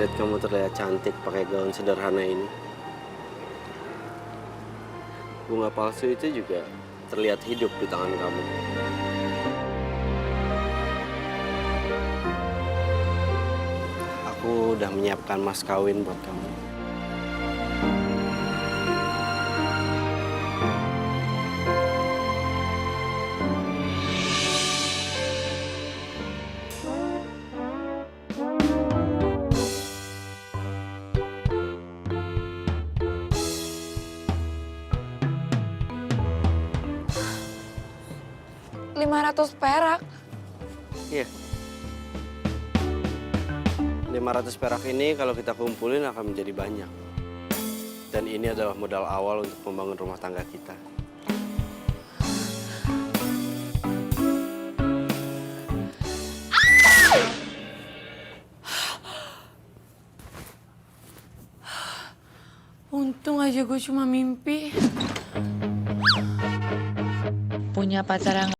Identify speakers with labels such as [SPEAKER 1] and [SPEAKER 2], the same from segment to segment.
[SPEAKER 1] Astrid, kamu terlihat cantik pakai gaun sederhana ini. Bunga palsu itu juga terlihat hidup di tangan kamu. Aku udah menyiapkan mas kawin buat kamu.
[SPEAKER 2] $500 perak.
[SPEAKER 1] Iya. 500 perak ini kalau kita kumpulin akan menjadi banyak. Dan ini adalah modal awal untuk membangun rumah tangga kita.
[SPEAKER 2] Untung aja gue cuma mimpi.
[SPEAKER 3] Punya pacar yang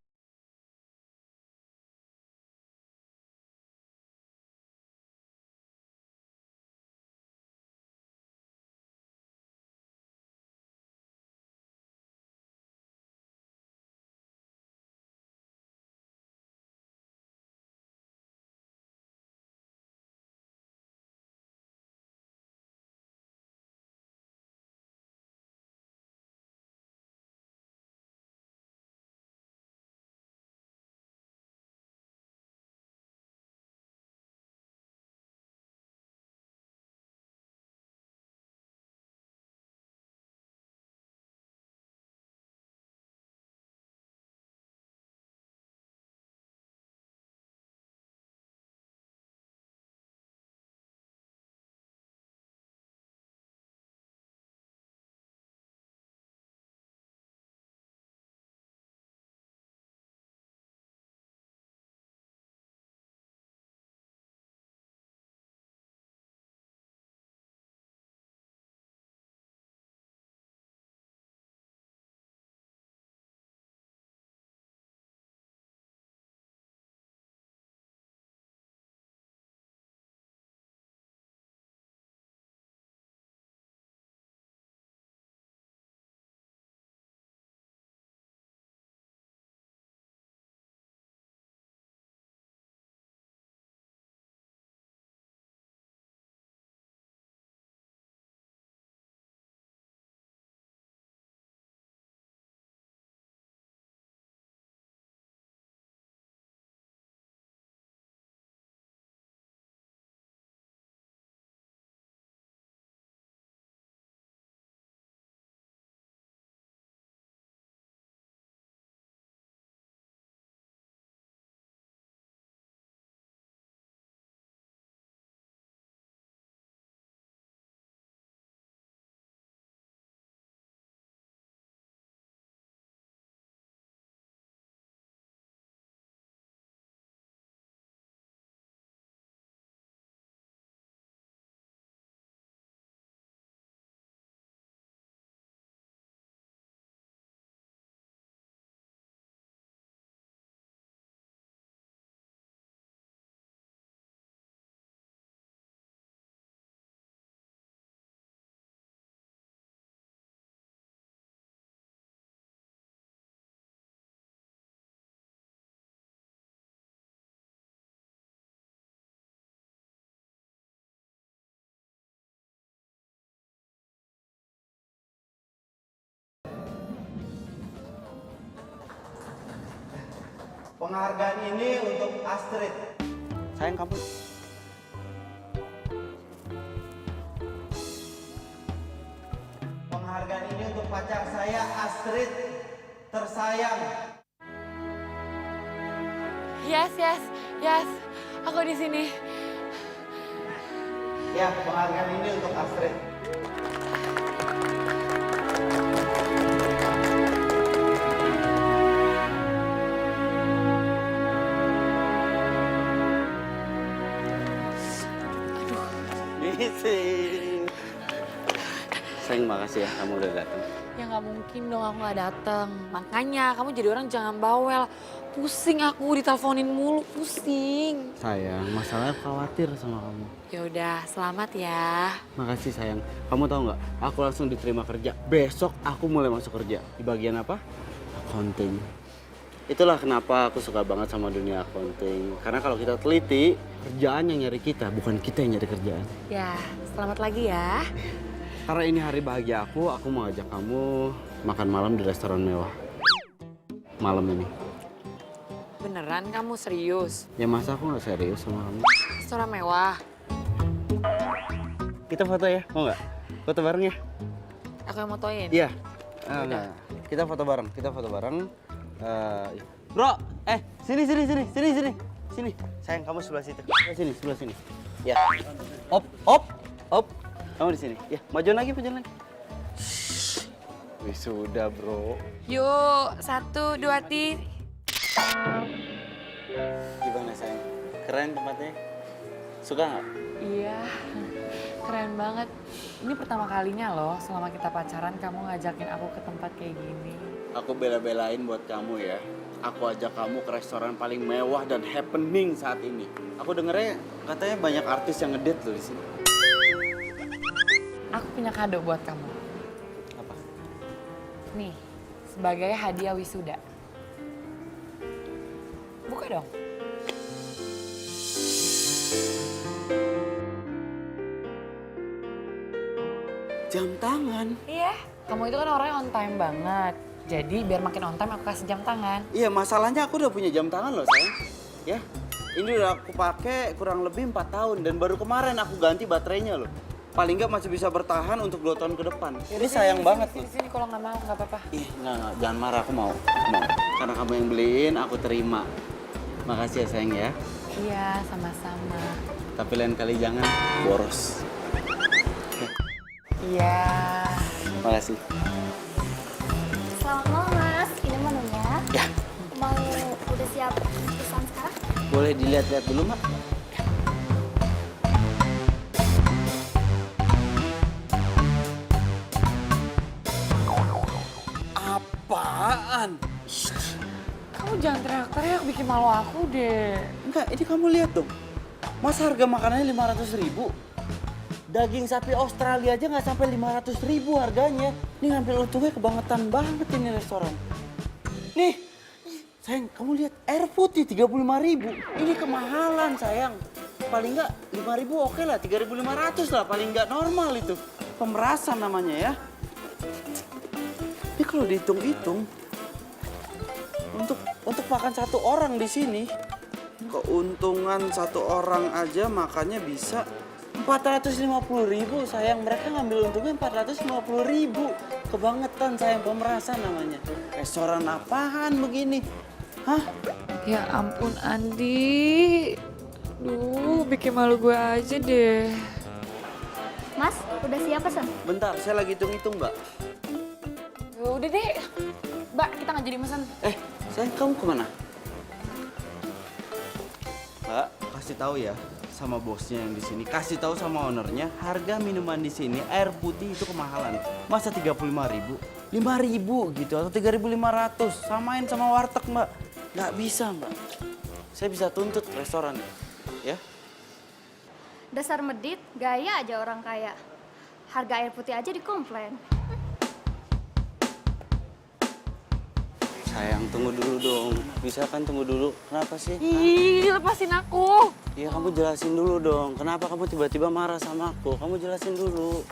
[SPEAKER 1] Penghargaan ini untuk Astrid. Sayang kamu. Penghargaan ini untuk pacar saya, Astrid. Tersayang.
[SPEAKER 2] Yes. Aku di sini.
[SPEAKER 1] Ya, penghargaan ini untuk Astrid. Sayang, makasih ya kamu udah datang.
[SPEAKER 2] Ya nggak mungkin dong aku nggak datang. Makanya kamu jadi orang jangan bawel. Pusing aku diteleponin mulu, pusing.
[SPEAKER 1] Sayang, masalahnya khawatir sama kamu.
[SPEAKER 2] Ya udah, selamat ya.
[SPEAKER 1] Makasih sayang. Kamu tahu nggak? Aku langsung diterima kerja. Besok aku mulai masuk kerja. Di bagian apa? Accounting. Itulah kenapa aku suka banget sama dunia accounting. Karena kalau kita teliti, kerjaan yang nyari kita, bukan kita yang nyari kerjaan.
[SPEAKER 2] Ya, selamat lagi ya.
[SPEAKER 1] Karena ini hari bahagia aku mau ajak kamu makan malam di restoran mewah. Malam ini.
[SPEAKER 2] Beneran kamu serius?
[SPEAKER 1] Ya masa aku nggak serius sama kamu?
[SPEAKER 2] Restoran mewah.
[SPEAKER 1] Kita foto ya, mau nggak? Foto bareng ya?
[SPEAKER 2] Aku yang motoin.
[SPEAKER 1] Iya.
[SPEAKER 2] Udah.
[SPEAKER 1] Kita foto bareng, Bro, sini. Sini, sayang kamu sebelah situ. Sebelah sini. Ya. Op. Kamu di sini. Ya, majuan lagi. Wih, sudah, bro.
[SPEAKER 2] Yuk, 1, 2, 3.
[SPEAKER 1] Gimana sayang? Keren tempatnya? Suka nggak?
[SPEAKER 2] Iya, keren banget. Ini pertama kalinya loh selama kita pacaran kamu ngajakin aku ke tempat kayak gini.
[SPEAKER 1] Aku bela-belain buat kamu ya. Aku ajak kamu ke restoran paling mewah dan happening saat ini. Aku dengernya katanya banyak artis yang ngedate loh di sini.
[SPEAKER 2] Aku punya kado buat kamu.
[SPEAKER 1] Apa?
[SPEAKER 2] Nih, sebagai hadiah wisuda. Buka dong.
[SPEAKER 1] Jam tangan?
[SPEAKER 2] Iya, kamu itu kan orangnya on time banget. Jadi biar makin on time aku kasih jam tangan.
[SPEAKER 1] Iya, masalahnya aku udah punya jam tangan loh sayang. Ya, ini udah aku pakai kurang lebih 4 tahun dan baru kemarin aku ganti baterainya loh. Paling nggak masih bisa bertahan untuk 2 tahun ke depan. Ini sayang banget loh.
[SPEAKER 2] Sini kalau nggak mau nggak apa-apa.
[SPEAKER 1] Ih, enggak, jangan marah, aku mau. Karena kamu yang beliin, aku terima. Makasih ya sayang ya.
[SPEAKER 2] Iya, sama-sama.
[SPEAKER 1] Tapi lain kali jangan boros.
[SPEAKER 2] Iya.
[SPEAKER 1] Makasih.
[SPEAKER 4] Selamat malam Mas, ini menunya.
[SPEAKER 1] Ya,
[SPEAKER 4] Mau udah siap pesan sekarang?
[SPEAKER 1] boleh dilihat-lihat dulu, Mak. Apaan?
[SPEAKER 2] Kamu jangan teriak-teriak bikin malu aku deh.
[SPEAKER 1] Enggak, ini kamu lihat dong. Mas harga makanannya 500.000. Daging sapi Australia aja nggak sampai 500.000 harganya. Ini ngambil untungnya kebangetan banget ini restoran. Nih, sayang, kamu lihat air putih 35.000. Ini kemahalan sayang. Paling nggak 5.000 oke lah, 3.500 lah. Paling nggak normal itu. Pemerasan namanya ya. Ini kalau dihitung-hitung, untuk makan satu orang di sini, keuntungan satu orang aja makannya bisa 450.000 sayang. Mereka ngambil untungnya 450.000. Kebangetan sayang, pemerasan namanya. Restoran apaan begini? Hah?
[SPEAKER 2] Ya ampun Andi. Duh, bikin malu gue aja deh.
[SPEAKER 4] Mas, udah siap pesan?
[SPEAKER 1] Bentar, saya lagi hitung-hitung, Mbak.
[SPEAKER 2] Ya udah deh. Mbak, kita nggak jadi pesan.
[SPEAKER 1] Sayang, kamu kemana? Mbak, kasih tahu ya sama bosnya yang di sini. Kasih tahu sama ownernya, harga minuman di sini air putih itu kemahalan. Masa 35.000? 5.000 gitu atau 3.500. Samain sama warteg, Mbak. Nggak bisa, Mbak. Saya bisa tuntut restoran, ya.
[SPEAKER 4] Dasar medit, gaya aja orang kaya. Harga air putih aja dikomplain.
[SPEAKER 1] Sayang, tunggu dulu dong. Bisa kan tunggu dulu? Kenapa sih?
[SPEAKER 2] Ih, lepasin aku.
[SPEAKER 1] Iya, kamu jelasin dulu dong. Kenapa kamu tiba-tiba marah sama aku? Kamu jelasin dulu.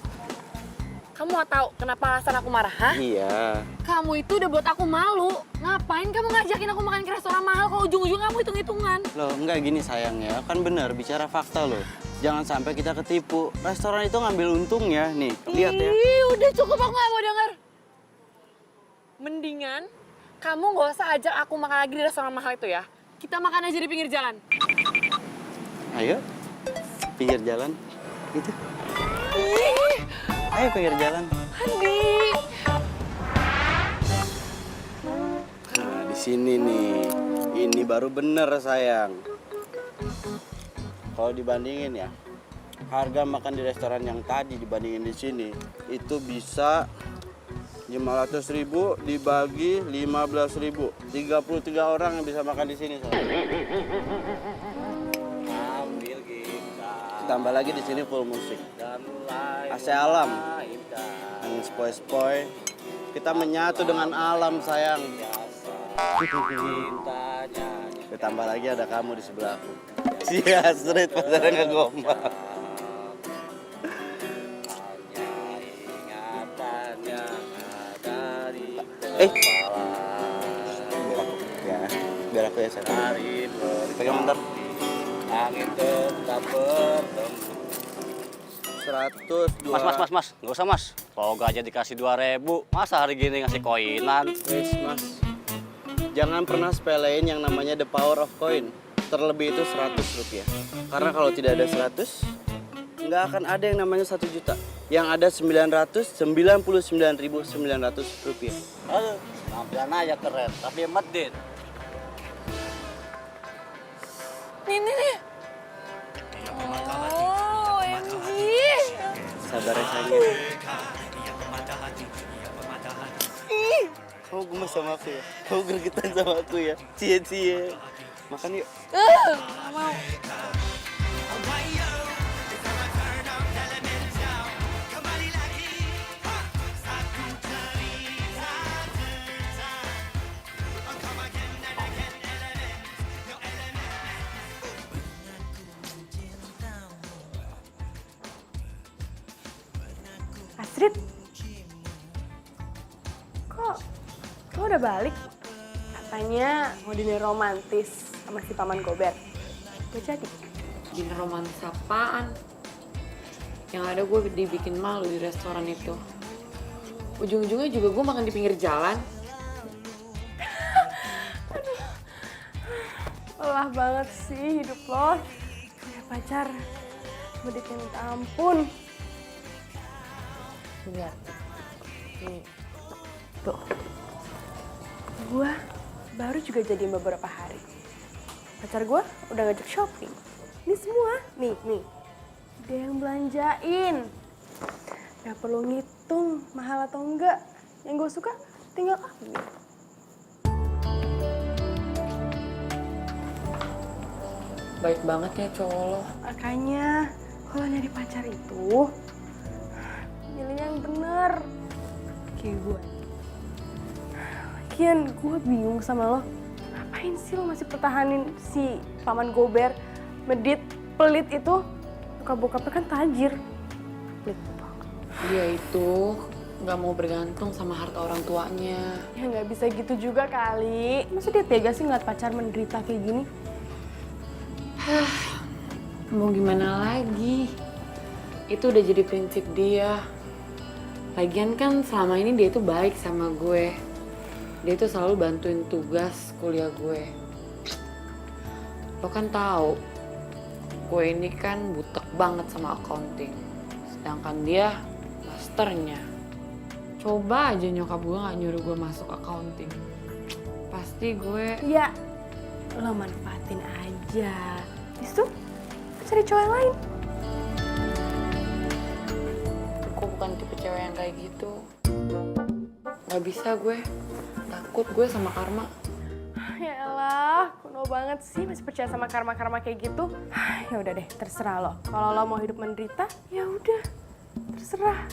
[SPEAKER 2] Kamu mau tahu kenapa alasan aku marah, hah?
[SPEAKER 1] Iya.
[SPEAKER 2] Kamu itu udah buat aku malu. Ngapain kamu ngajakin aku makan ke restoran mahal kalau ujung-ujung kamu hitung-hitungan?
[SPEAKER 1] Loh, enggak gini sayang ya. Kan benar, bicara fakta loh. Jangan sampai kita ketipu. Restoran itu ngambil untung ya. Nih, lihat ya.
[SPEAKER 2] Ih, udah cukup, aku gak mau denger. Mendingan kamu gak usah ajak aku makan lagi di restoran mahal itu ya. Kita makan aja di pinggir jalan.
[SPEAKER 1] Ayo, pinggir jalan. Gitu.
[SPEAKER 2] Ih,
[SPEAKER 1] Ayo pinggir jalan.
[SPEAKER 2] Andi.
[SPEAKER 1] Nah, di sini nih. Ini baru bener sayang. Kalau dibandingin ya, harga makan di restoran yang tadi dibandingin di sini itu bisa 5 500.000 dibagi 15.000. 33 orang yang bisa makan di sini.
[SPEAKER 5] Ambil kita
[SPEAKER 1] Tambah lagi di sini full musik.
[SPEAKER 5] dan mulai
[SPEAKER 1] AC alam.
[SPEAKER 5] mainkan
[SPEAKER 1] Angin sepoi-sepoi. Kita menyatu dengan alam sayang.
[SPEAKER 5] cintanya.
[SPEAKER 1] Ditambah lagi ada kamu di sebelahku. Sia, street pasarnya nggak gombal.
[SPEAKER 5] Hanya ingatan yang ada di
[SPEAKER 1] Eh.
[SPEAKER 5] kepala.
[SPEAKER 1] Biar aku ya sayang.
[SPEAKER 5] Hari
[SPEAKER 1] Pegang bentar.
[SPEAKER 5] angin tetap bertemu.
[SPEAKER 1] 100, 200.
[SPEAKER 5] Mas, nggak usah mas. Toga aja dikasih 2.000, masa hari gini ngasih koinan?
[SPEAKER 1] Wes, Mas. Jangan pernah sepelein yang namanya the power of coin. Terlebih itu 100 rupiah. Karena kalau tidak ada 100, nggak akan ada yang namanya 1 juta. Yang ada 999.900 rupiah.
[SPEAKER 5] Aduh, penampilan aja keren, tapi medit.
[SPEAKER 2] Nih. Oh, OMG.
[SPEAKER 1] Sabar ya sayang. Kamu gemes sama aku ya? Kamu gregetan sama aku ya? Cie. Makan yuk.
[SPEAKER 2] Nggak mau.
[SPEAKER 6] Astrid, kok udah balik? Katanya mau dinner romantis sama si Paman Gober. Udah jadi?
[SPEAKER 2] Dinner romantis apaan? Yang ada gue dibikin malu di restoran itu. Ujung-ujungnya juga gue makan di pinggir jalan.
[SPEAKER 6] Lelah banget sih hidup lo. Punya pacar, meditnya minta ampun. Lihat, nih, tuh. Gua baru juga jadi beberapa hari. Pacar gua udah ngajak shopping. Ini semua, nih. Dia yang belanjain. Gak perlu ngitung mahal atau enggak. Yang gue suka tinggal ambil.
[SPEAKER 2] Baik banget ya cowok lo.
[SPEAKER 6] Makanya kalau nyari pacar itu milih yang bener. Kayak gue. Lagian gue bingung sama lo. Ngapain sih lo masih pertahanin si Paman Gober, medit, pelit itu? Bokap-bokapnya kan tajir. Pelit banget.
[SPEAKER 2] Dia itu nggak mau bergantung sama harta orang tuanya.
[SPEAKER 6] Ya nggak bisa gitu juga kali. Masa dia tega sih ngeliat pacar menderita kayak gini?
[SPEAKER 2] Mau gimana lagi? Itu udah jadi prinsip dia. Lagian kan selama ini dia itu baik sama gue. Dia itu selalu bantuin tugas kuliah gue. Lo kan tahu, gue ini kan butek banget sama accounting. Sedangkan dia masternya. Coba aja nyokap gue gak nyuruh gue masuk accounting. Pasti gue...
[SPEAKER 6] Ya, lo manfaatin aja. Habis itu, cari cowok yang lain.
[SPEAKER 2] Gue bukan tipe cewek yang kayak gitu. Gak bisa gue. Takut gue sama karma.
[SPEAKER 6] Ya elah, kuno banget sih masih percaya sama karma-karma kayak gitu. Ya udah deh, terserah lo. Kalau lo mau hidup menderita, ya udah, terserah.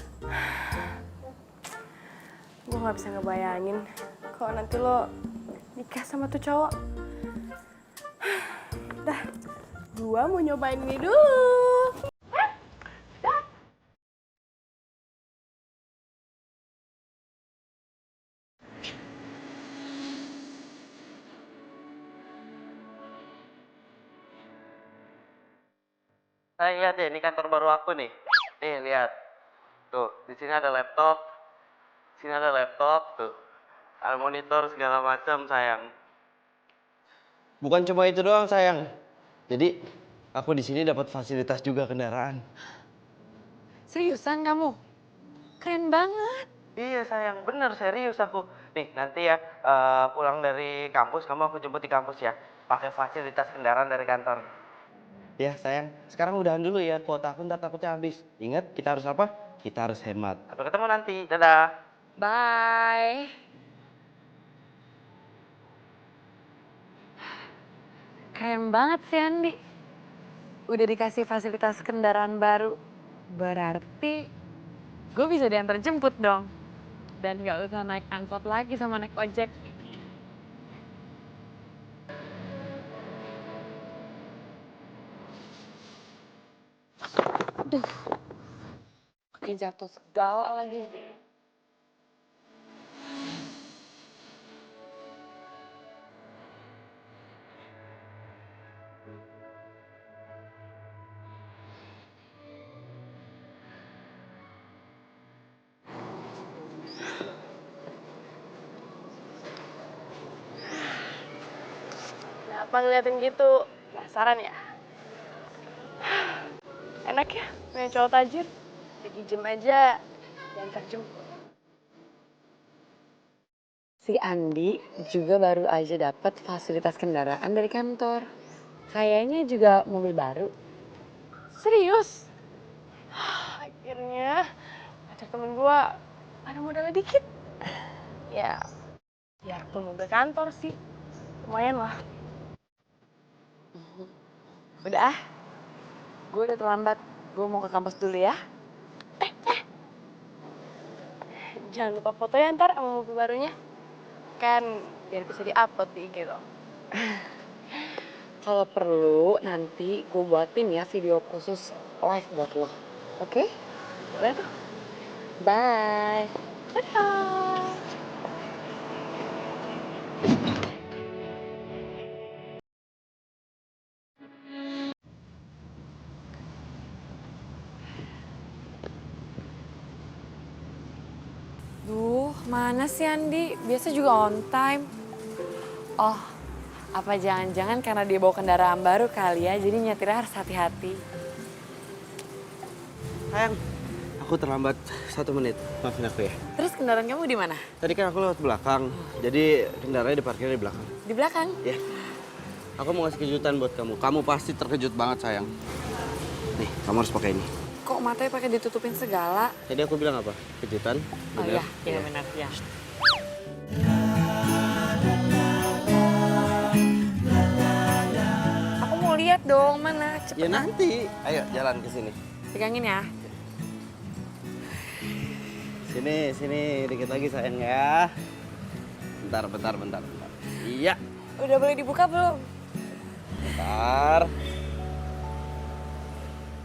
[SPEAKER 6] Gue nggak bisa ngebayangin kalau nanti lo nikah sama tuh cowok. Dah, gue mau nyobain ini dulu.
[SPEAKER 1] Saya lihat ya, ini kantor baru aku nih. Nih, lihat. Tuh, di sini ada laptop. Sini ada laptop, tuh. Ada monitor segala macam, sayang. Bukan cuma itu doang, sayang. Jadi, aku di sini dapat fasilitas juga kendaraan.
[SPEAKER 2] Seriusan kamu? Keren banget.
[SPEAKER 1] Iya, sayang. Bener, serius aku. Nih, nanti ya pulang dari kampus, kamu aku jemput di kampus ya. Pakai fasilitas kendaraan dari kantor. Ya, sayang. Sekarang udahan dulu ya. Kuota aku ntar takutnya habis. Ingat, kita harus apa? Kita harus hemat. Sampai ketemu nanti. Dadah.
[SPEAKER 2] Bye. Keren banget sih Andi. Udah dikasih fasilitas kendaraan baru. Berarti gue bisa diantar jemput dong. Dan gak usah naik angkot lagi sama naik ojek. Aduh, pakai jatuh segala lagi.
[SPEAKER 6] Kenapa ngeliatin gitu? Penasaran ya? Enak ya, punya cowok tajir. Jadi jam aja, diantar jemput.
[SPEAKER 2] Si Andi juga baru aja dapat fasilitas kendaraan dari kantor. Kayaknya juga mobil baru.
[SPEAKER 6] Serius? Akhirnya ada temen gua ada modalnya dikit. Ya, biarpun mobil kantor sih, lumayan lah.
[SPEAKER 2] Udah ah, gue udah terlambat. Gue mau ke kampus dulu ya.
[SPEAKER 6] Jangan lupa foto ya ntar sama mobil barunya. Kan biar bisa di-upload di IG loh.
[SPEAKER 2] Kalau perlu nanti gue buatin ya video khusus live buat lo. Oke?
[SPEAKER 6] Boleh tuh.
[SPEAKER 2] Bye.
[SPEAKER 6] Dadah.
[SPEAKER 2] Duh, mana sih Andi? Biasa juga on time. Oh, apa jangan-jangan karena dia bawa kendaraan baru kali ya, jadi nyetirnya harus hati-hati.
[SPEAKER 1] Sayang, aku terlambat 1 menit. Maafin aku ya.
[SPEAKER 2] Terus kendaraan kamu di mana?
[SPEAKER 1] Tadi kan aku lewat belakang, jadi kendaraannya diparkir di belakang.
[SPEAKER 2] Di belakang.
[SPEAKER 1] Ya, aku mau ngasih kejutan buat kamu. Kamu pasti terkejut banget sayang. Nih, kamu harus pakai ini.
[SPEAKER 2] Kok matanya pakai ditutupin segala?
[SPEAKER 1] Tadi aku bilang apa? Kejutan?
[SPEAKER 2] Oh
[SPEAKER 1] Bener?
[SPEAKER 2] iya, benar ya. Aku mau lihat dong, mana? Cepet
[SPEAKER 1] Ya nanti. Ayo jalan ke sini.
[SPEAKER 2] pegangin ya.
[SPEAKER 1] Sini, dikit lagi sayang ya. Bentar. Iya,
[SPEAKER 2] Udah boleh dibuka belum?
[SPEAKER 1] bentar.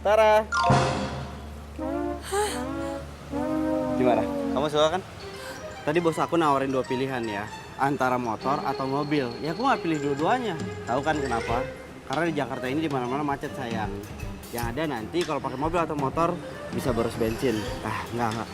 [SPEAKER 1] Tara. Gimana? Kamu suka kan? Tadi bos aku nawarin 2 pilihan ya. Antara motor atau mobil. Ya aku nggak pilih dua-duanya. Tahu kan kenapa? Karena di Jakarta ini di mana-mana macet sayang. Yang ada nanti kalau pakai mobil atau motor bisa boros bensin. Enggak.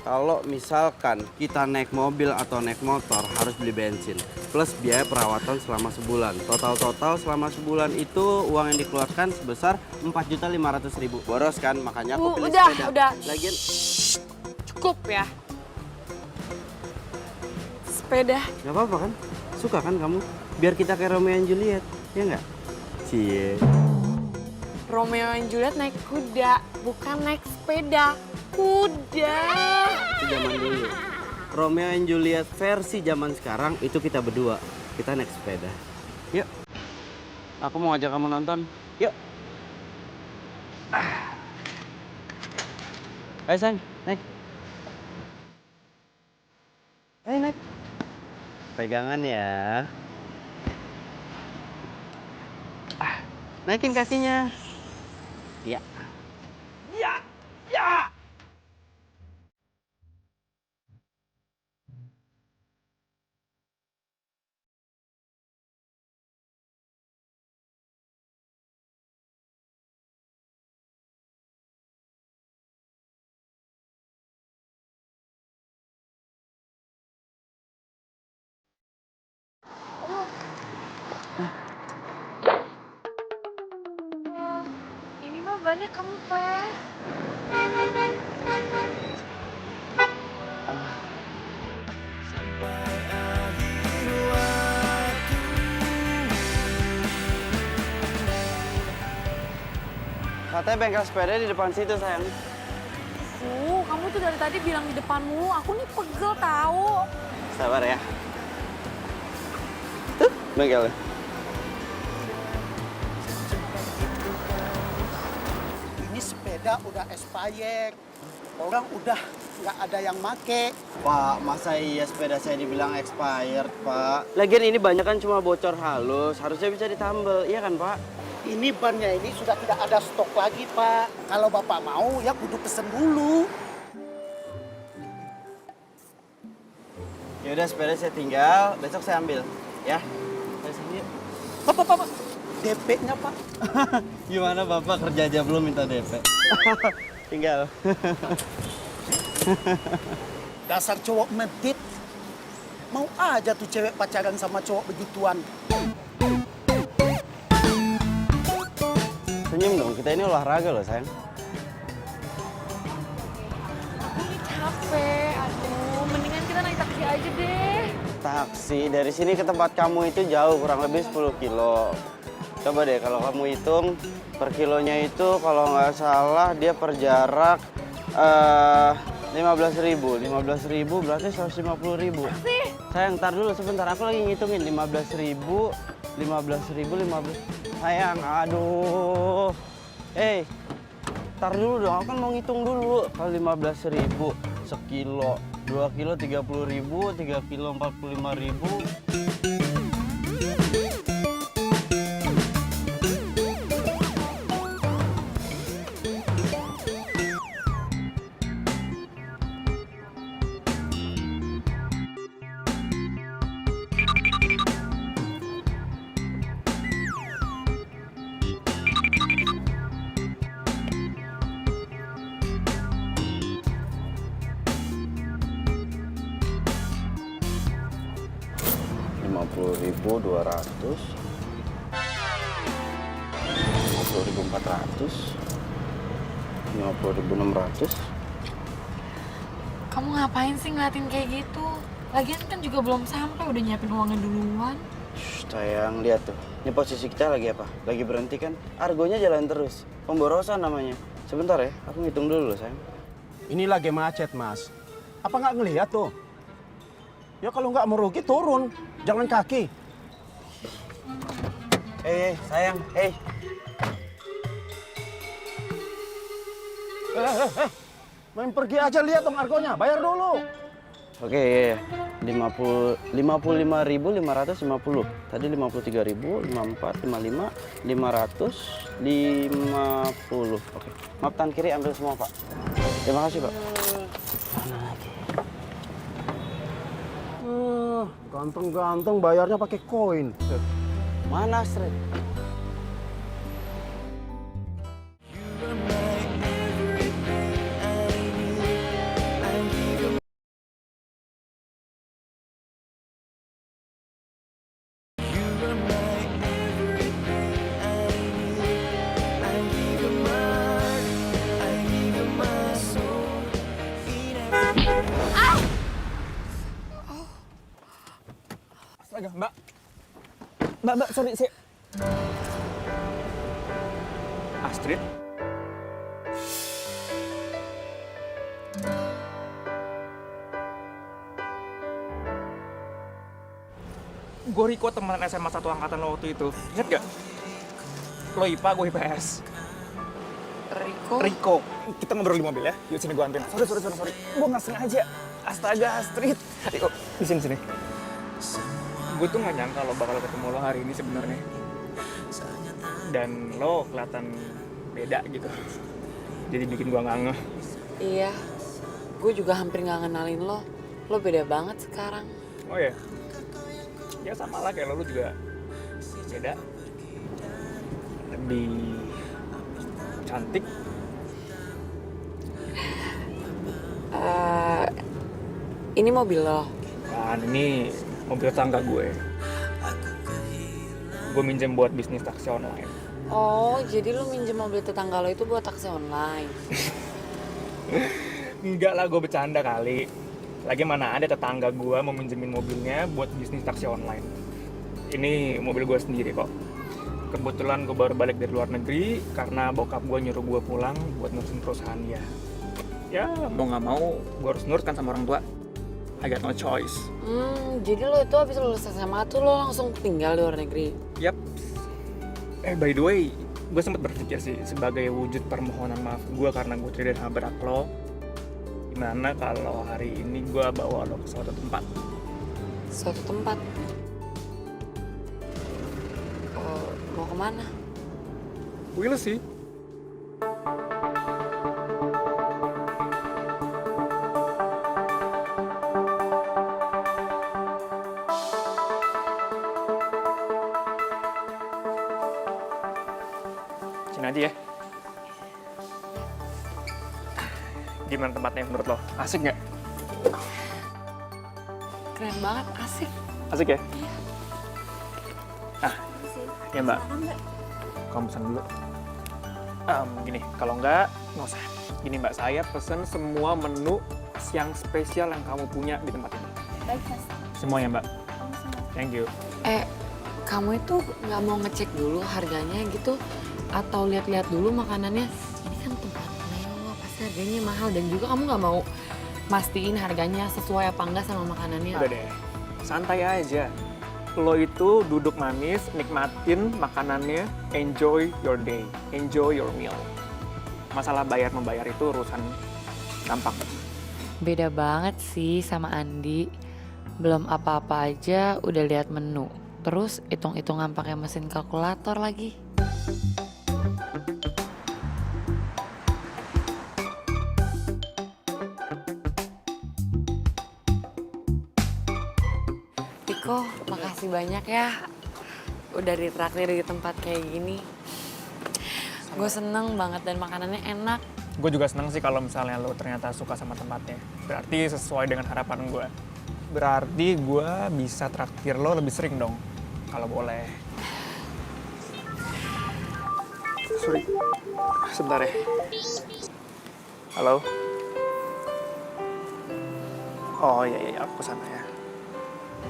[SPEAKER 1] Kalau misalkan kita naik mobil atau naik motor harus beli bensin. Plus biaya perawatan selama sebulan. Total selama sebulan itu uang yang dikeluarkan sebesar 4.500.000. Boros kan? Makanya aku pilih sepeda.
[SPEAKER 2] Udah.
[SPEAKER 1] Lagian
[SPEAKER 2] Cukup ya. Sepeda.
[SPEAKER 1] nggak apa-apa kan? Suka kan kamu? Biar kita kayak Romeo and Juliet, ya nggak? Cie.
[SPEAKER 2] Romeo and Juliet naik kuda, bukan naik sepeda. Kuda.
[SPEAKER 1] Itu zaman dulu. Romeo and Juliet versi zaman sekarang itu kita berdua. Kita naik sepeda. Yuk. Aku mau ajak kamu nonton. Yuk. Ayo sayang, naik. Ayo naik. Pegangan ya. Naikin kakinya. Ya. Ya.
[SPEAKER 2] Ini mah banyak kempes.
[SPEAKER 1] Katanya bengkel sepeda di depan situ sayang.
[SPEAKER 2] Aduh, kamu tuh dari tadi bilang di depan mulu. Aku nih pegel tahu.
[SPEAKER 1] Sabar ya. Tuh, bengkelnya.
[SPEAKER 7] Ini sepeda udah expired. Orang udah nggak ada yang make.
[SPEAKER 1] Pak, masa iya sepeda saya dibilang expired, Pak? Lagian ini banyak kan cuma bocor halus, harusnya bisa ditambal, iya kan, Pak?
[SPEAKER 7] Ini bannya ini sudah tidak ada stok lagi, Pak. Kalau Bapak mau, ya kudu pesen dulu.
[SPEAKER 1] Ya udah sepeda saya tinggal, besok saya ambil, ya. Saya sendiri.
[SPEAKER 7] Pak. DP-nya, Pak.
[SPEAKER 1] Gimana Bapak kerja aja belum minta DP? Tinggal.
[SPEAKER 7] Dasar cowok medit. Mau aja tuh cewek pacaran sama cowok begituan.
[SPEAKER 1] Senyum dong, kita ini olahraga loh, sayang.
[SPEAKER 2] Aku nih capek. Aduh, mendingan kita naik taksi aja deh.
[SPEAKER 1] Taksi, dari sini ke tempat kamu itu jauh, kurang lebih 10 kilo. Coba deh kalau kamu hitung per kilonya itu kalau nggak salah dia per jarak 15.000. 15.000 berarti 150.000. Sayang, ntar dulu sebentar. Aku lagi ngitungin 15.000, 15.000. Sayang, aduh. Ntar dulu dong. Aku kan mau ngitung dulu. Kalau 15.000 sekilo, 2 kilo 30.000, 3 kilo 45.000. $50.200, 50.400, 50.600.
[SPEAKER 2] Kamu ngapain sih ngeliatin kayak gitu? Lagian kan juga belum sampai, udah nyiapin uangnya duluan.
[SPEAKER 1] Shh, sayang, lihat tuh. Ini posisi kita lagi apa? Lagi berhenti kan? Argonya jalan terus. Pemborosan namanya. Sebentar ya, aku ngitung dulu, sayang.
[SPEAKER 8] Ini lagi macet, Mas. Apa nggak ngelihat tuh? Ya kalau nggak mau rugi turun, jangan kaki.
[SPEAKER 1] Sayang,
[SPEAKER 8] Main pergi aja, lihat dong argonya, bayar dulu.
[SPEAKER 1] Oke, iya. 55.550. Tadi 53.000, 54, 55, 500, 50. Oke. Maaf, tangan kiri ambil semua, Pak. Terima kasih, Pak.
[SPEAKER 8] Ganteng-ganteng bayarnya pakai koin.
[SPEAKER 1] Mana, Astrid?
[SPEAKER 8] Astaga, Mbak, sorry, Astrid?
[SPEAKER 9] Gue Riko, teman SMA 1 angkatan lo waktu itu. Ingat gak? Lo IPA, gue IPS. Riko. Kita ngobrol di mobil ya. Yuk sini gue anterin. Sorry. Gue nggak sengaja. Astaga, Astrid. Ayo, di sini. Gue tuh nggak nyangka lo bakal ketemu lo hari ini sebenarnya. Dan lo kelihatan beda gitu. Jadi bikin gue nggak ngeh.
[SPEAKER 2] Iya, gue juga hampir nggak ngenalin lo. Lo beda banget sekarang.
[SPEAKER 9] Oh ya? Ya sama lah kayak lo juga beda. Lebih cantik.
[SPEAKER 2] Ini mobil lo.
[SPEAKER 9] Kan ini mobil tangga gue. Gue minjem buat bisnis taksi online.
[SPEAKER 2] Oh, jadi lo minjem mobil tetangga lo itu buat taksi online?
[SPEAKER 9] Enggak lah, gue bercanda kali. Lagi mana ada tetangga gue mau minjemin mobilnya buat bisnis taksi online. Ini mobil gue sendiri kok. Kebetulan gue baru balik dari luar negeri karena bokap gue nyuruh gue pulang buat ngurusin perusahaan dia. ya mau nggak mau gue harus nurut kan sama orang tua. I got no choice.
[SPEAKER 2] Jadi lo itu habis lulus SMA tuh lo langsung tinggal di luar negeri?
[SPEAKER 9] Yap. By the way, gue sempat berpikir sih sebagai wujud permohonan maaf gue karena gue tidak nabrak lo. Gimana kalau hari ini gue bawa lo ke suatu tempat?
[SPEAKER 2] Suatu tempat? Oh, mau kemana?
[SPEAKER 9] Will sih. Sini aja ya. Gimana tempatnya menurut lo? Asik nggak?
[SPEAKER 2] Keren banget, asik.
[SPEAKER 9] Asik ya? Iya. Ya mbak. Kamu pesan dulu. Gini, kalau nggak usah. Gini mbak, saya pesen semua menu yang spesial yang kamu punya di tempat ini.
[SPEAKER 4] Baik, Mas.
[SPEAKER 9] Semuanya mbak. Thank you.
[SPEAKER 2] Kamu itu nggak mau ngecek dulu harganya gitu? Atau lihat-lihat dulu makanannya? Ini kan tempat mewah, pasti harganya mahal. Dan juga kamu nggak mau mastiin harganya sesuai apa enggak sama makanannya?
[SPEAKER 9] Udah deh, santai aja. Lo itu duduk manis, nikmatin makanannya, enjoy your day, enjoy your meal. Masalah bayar-membayar itu urusan gampang.
[SPEAKER 3] Beda banget sih sama Andi. Belum apa-apa aja udah lihat menu. Terus hitung-hitungan pakai mesin kalkulator lagi.
[SPEAKER 2] Tiko, makasih banyak ya. Udah ditraktir di tempat kayak gini. Gue seneng banget dan makanannya enak.
[SPEAKER 9] Gue juga seneng sih kalau misalnya lo ternyata suka sama tempatnya. Berarti sesuai dengan harapan gue. Berarti gue bisa traktir lo lebih sering dong, kalau boleh. Sorry, sebentar ya. Halo? Oh iya, aku kesana ya.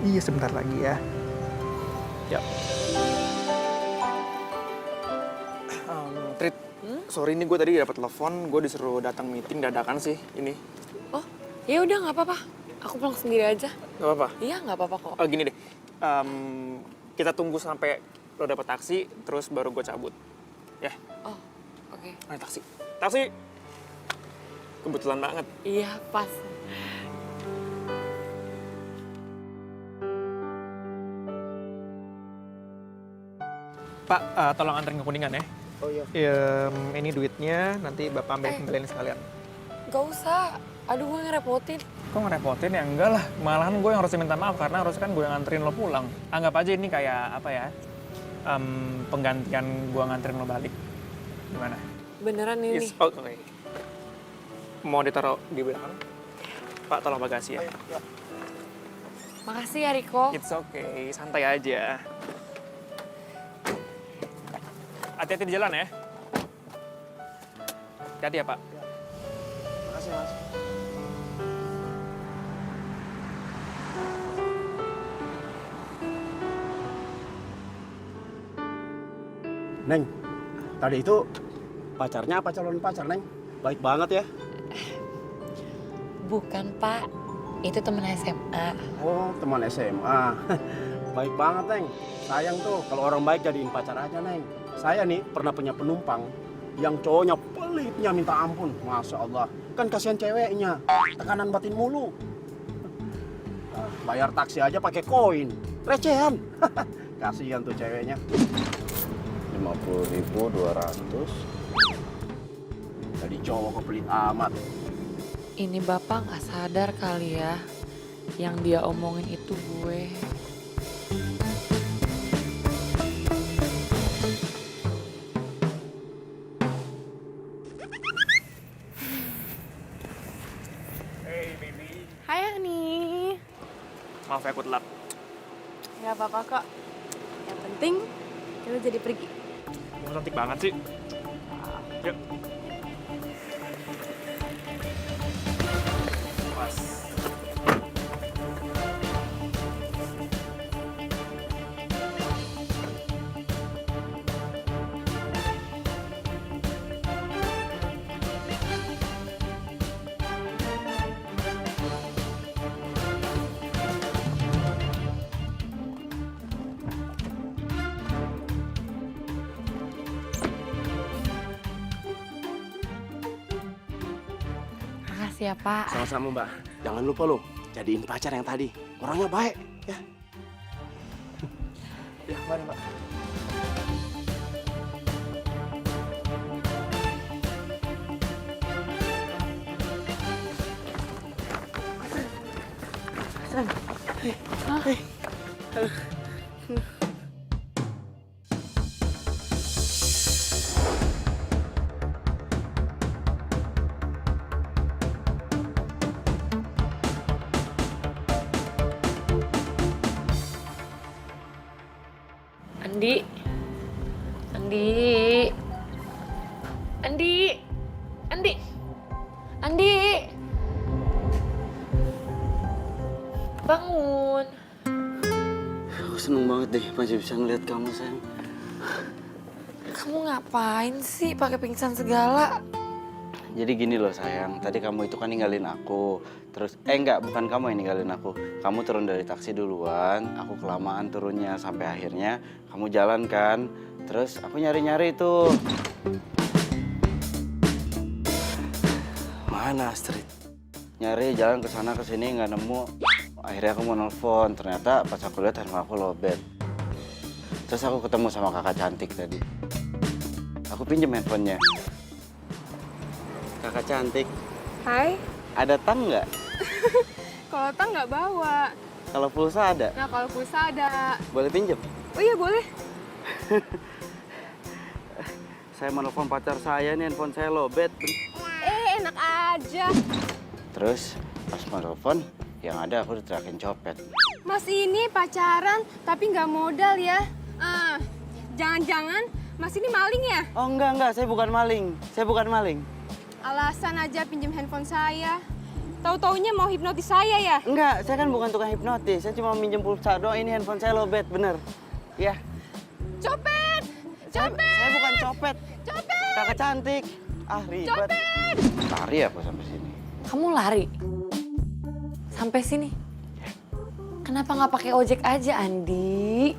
[SPEAKER 9] Iya, sebentar lagi ya. Yap. Trit, sorry ini gue tadi dapat telepon, gue disuruh datang meeting dadakan sih ini.
[SPEAKER 2] Oh, ya udah nggak apa-apa. Aku pulang sendiri aja.
[SPEAKER 9] Gak apa-apa?
[SPEAKER 2] Iya, nggak apa-apa kok.
[SPEAKER 9] Oh gini deh, kita tunggu sampai lo dapet taksi, terus baru gue cabut. Ya?
[SPEAKER 2] Oh, oke.
[SPEAKER 9] Ayo taksi. Taksi! Kebetulan banget.
[SPEAKER 2] Iya, pas.
[SPEAKER 9] Pak, tolong anterin ke Kuningan ya.
[SPEAKER 7] Oh iya.
[SPEAKER 9] Ini duitnya, nanti Bapak ambil kembaliin sekalian.
[SPEAKER 2] Gak usah. Aduh, gue ngerepotin.
[SPEAKER 9] Kok ngerepotin? Ya enggak lah. Malahan gue yang harus minta maaf karena harusnya kan gue yang nganterin lo pulang. Anggap aja ini kayak apa ya, penggantian gue nganterin lo balik. Gimana?
[SPEAKER 2] Beneran ini.
[SPEAKER 9] Oke. Mau ditaruh di belakang? Pak, tolong bagasi ya.
[SPEAKER 2] Makasih ya, Riko.
[SPEAKER 9] It's okay, santai aja. Hati-hati di jalan ya. Hati-hati ya, Pak.
[SPEAKER 7] Makasih, Mas.
[SPEAKER 8] Neng, tadi itu pacarnya apa calon pacar, Neng? Baik banget ya.
[SPEAKER 3] Bukan, Pak. Itu temen SMA.
[SPEAKER 8] Oh, teman SMA. Baik banget, Neng. Sayang tuh kalau orang baik jadiin pacar aja, Neng. Saya nih pernah punya penumpang yang cowoknya pelitnya minta ampun. Masya Allah. Kan kasihan ceweknya. Tekanan batin mulu. Bayar taksi aja pakai koin. Recehan. Kasihan tuh ceweknya. 50.200. Jadi cowok kepelit amat.
[SPEAKER 3] Ini Bapak nggak sadar kali ya. Yang dia omongin itu gue.
[SPEAKER 9] Hey, baby.
[SPEAKER 6] Hai Ani.
[SPEAKER 9] Maaf ya, aku telat.
[SPEAKER 6] Gak apa-apa kok. Yang penting kita jadi pergi.
[SPEAKER 9] Kamu cantik banget sih. Yuk. Pas.
[SPEAKER 3] Makasih ya, Pak.
[SPEAKER 8] Sama-sama Mbak. Jangan lupa loh, jadiin pacar yang tadi. Orangnya baik, ya. Ya, mari Mbak.
[SPEAKER 3] Andi. Andi. Andi. Andi. Andi. Bangun.
[SPEAKER 1] Aku seneng banget deh masih bisa ngeliat kamu, sayang.
[SPEAKER 3] Kamu ngapain sih pakai pingsan segala?
[SPEAKER 1] Jadi gini loh sayang, tadi kamu itu kan ninggalin aku. Terus, enggak, bukan kamu yang ninggalin aku. Kamu turun dari taksi duluan, aku kelamaan turunnya. Sampai akhirnya kamu jalan kan. Terus aku nyari-nyari itu. Mana Astrid? Nyari jalan ke sana ke sini nggak nemu. Akhirnya aku mau nelfon, ternyata pas aku lihat handphone aku lowbat. Terus aku ketemu sama kakak cantik tadi. Aku pinjam handphonenya. Kakak cantik,
[SPEAKER 6] Hai.
[SPEAKER 1] ada tang nggak?
[SPEAKER 6] Kalau tang nggak bawa.
[SPEAKER 1] Kalau pulsa ada?
[SPEAKER 6] Nah kalau pulsa ada.
[SPEAKER 1] Boleh pinjam?
[SPEAKER 6] Oh iya boleh.
[SPEAKER 1] Saya menelpon pacar saya nih, handphone saya lowbat.
[SPEAKER 6] Enak aja.
[SPEAKER 1] Terus pas menelpon, yang ada aku diterakin copet.
[SPEAKER 6] Mas ini pacaran tapi nggak modal ya. Jangan-jangan Mas ini maling ya?
[SPEAKER 1] Oh enggak, saya bukan maling. Saya bukan maling.
[SPEAKER 6] Alasan aja pinjam handphone saya. Tahu-taunya mau hipnotis saya ya?
[SPEAKER 1] Enggak, saya kan bukan tukang hipnotis. Saya cuma minjem pulsa doang, ini handphone saya lowbat, bener. Ya.
[SPEAKER 6] Copet! Copet!
[SPEAKER 1] Saya bukan copet.
[SPEAKER 6] Copet!
[SPEAKER 1] Kakak cantik. Ah, ribet.
[SPEAKER 6] Copet!
[SPEAKER 1] Lari aku sampai sini.
[SPEAKER 3] Kamu lari? Sampai sini? Kenapa nggak pakai ojek aja, Andi?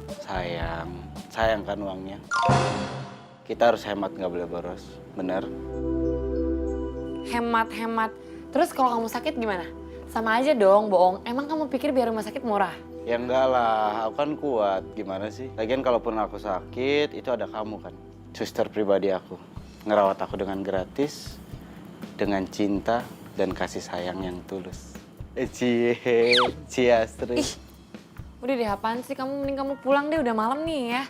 [SPEAKER 1] Sayang kan uangnya. Kita harus hemat, nggak boleh boros. Bener?
[SPEAKER 3] Hemat-hemat. Terus kalau kamu sakit gimana? Sama aja dong, bohong. Emang kamu pikir biar rumah sakit murah?
[SPEAKER 1] Ya enggak lah, aku kan kuat. Gimana sih? Lagian kalaupun aku sakit, itu ada kamu kan. Suster pribadi aku. Ngerawat aku dengan gratis, dengan cinta, dan kasih sayang yang tulus. Cie Astrid.
[SPEAKER 3] Ih, udah deh apaan sih? Mending kamu pulang deh, udah malam nih ya.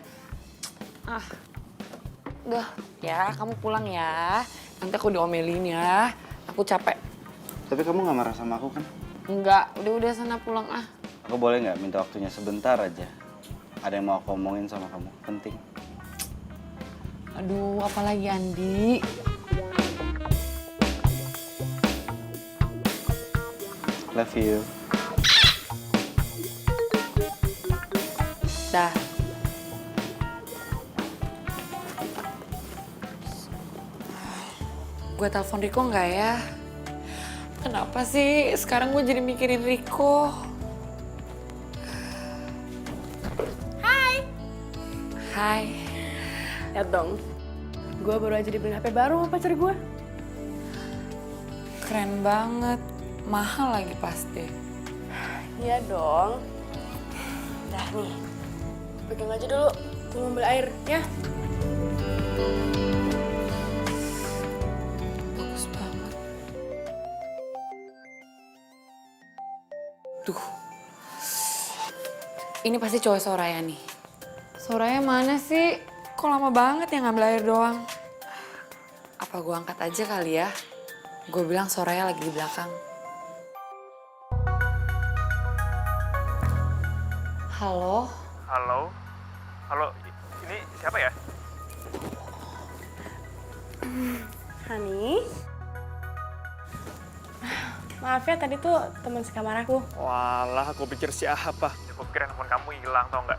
[SPEAKER 3] Udah, ya kamu pulang ya. Nanti aku diomelin ya. Aku capek.
[SPEAKER 1] Tapi kamu nggak marah sama aku kan?
[SPEAKER 3] Enggak, udah sana pulang ah.
[SPEAKER 1] Aku boleh nggak minta waktunya sebentar aja? Ada yang mau aku omongin sama kamu, penting.
[SPEAKER 3] Aduh, apalagi Andi?
[SPEAKER 1] Love you.
[SPEAKER 3] Dah. Gue telepon Riko nggak ya? Kenapa sih sekarang gue jadi mikirin Riko? Hai.
[SPEAKER 6] Lihat dong. Gue baru aja dibeli HP baru sama pacar gue.
[SPEAKER 3] Keren banget. Mahal lagi pasti.
[SPEAKER 6] Iya dong. Dah nih. Pegang aja dulu. Gue mau ambil air ya.
[SPEAKER 3] Bagus banget. Tuh. Ini pasti cowok Soraya nih. Soraya mana sih? Kok lama banget ya ngambil air doang? Apa gue angkat aja kali ya? Gue bilang Soraya lagi di belakang. Halo?
[SPEAKER 9] Halo? Halo, ini siapa ya?
[SPEAKER 6] Hani. Maaf ya tadi tuh teman sekamar aku.
[SPEAKER 9] Walah, aku pikir siapa? Aku pikir handphone kamu hilang, tau nggak?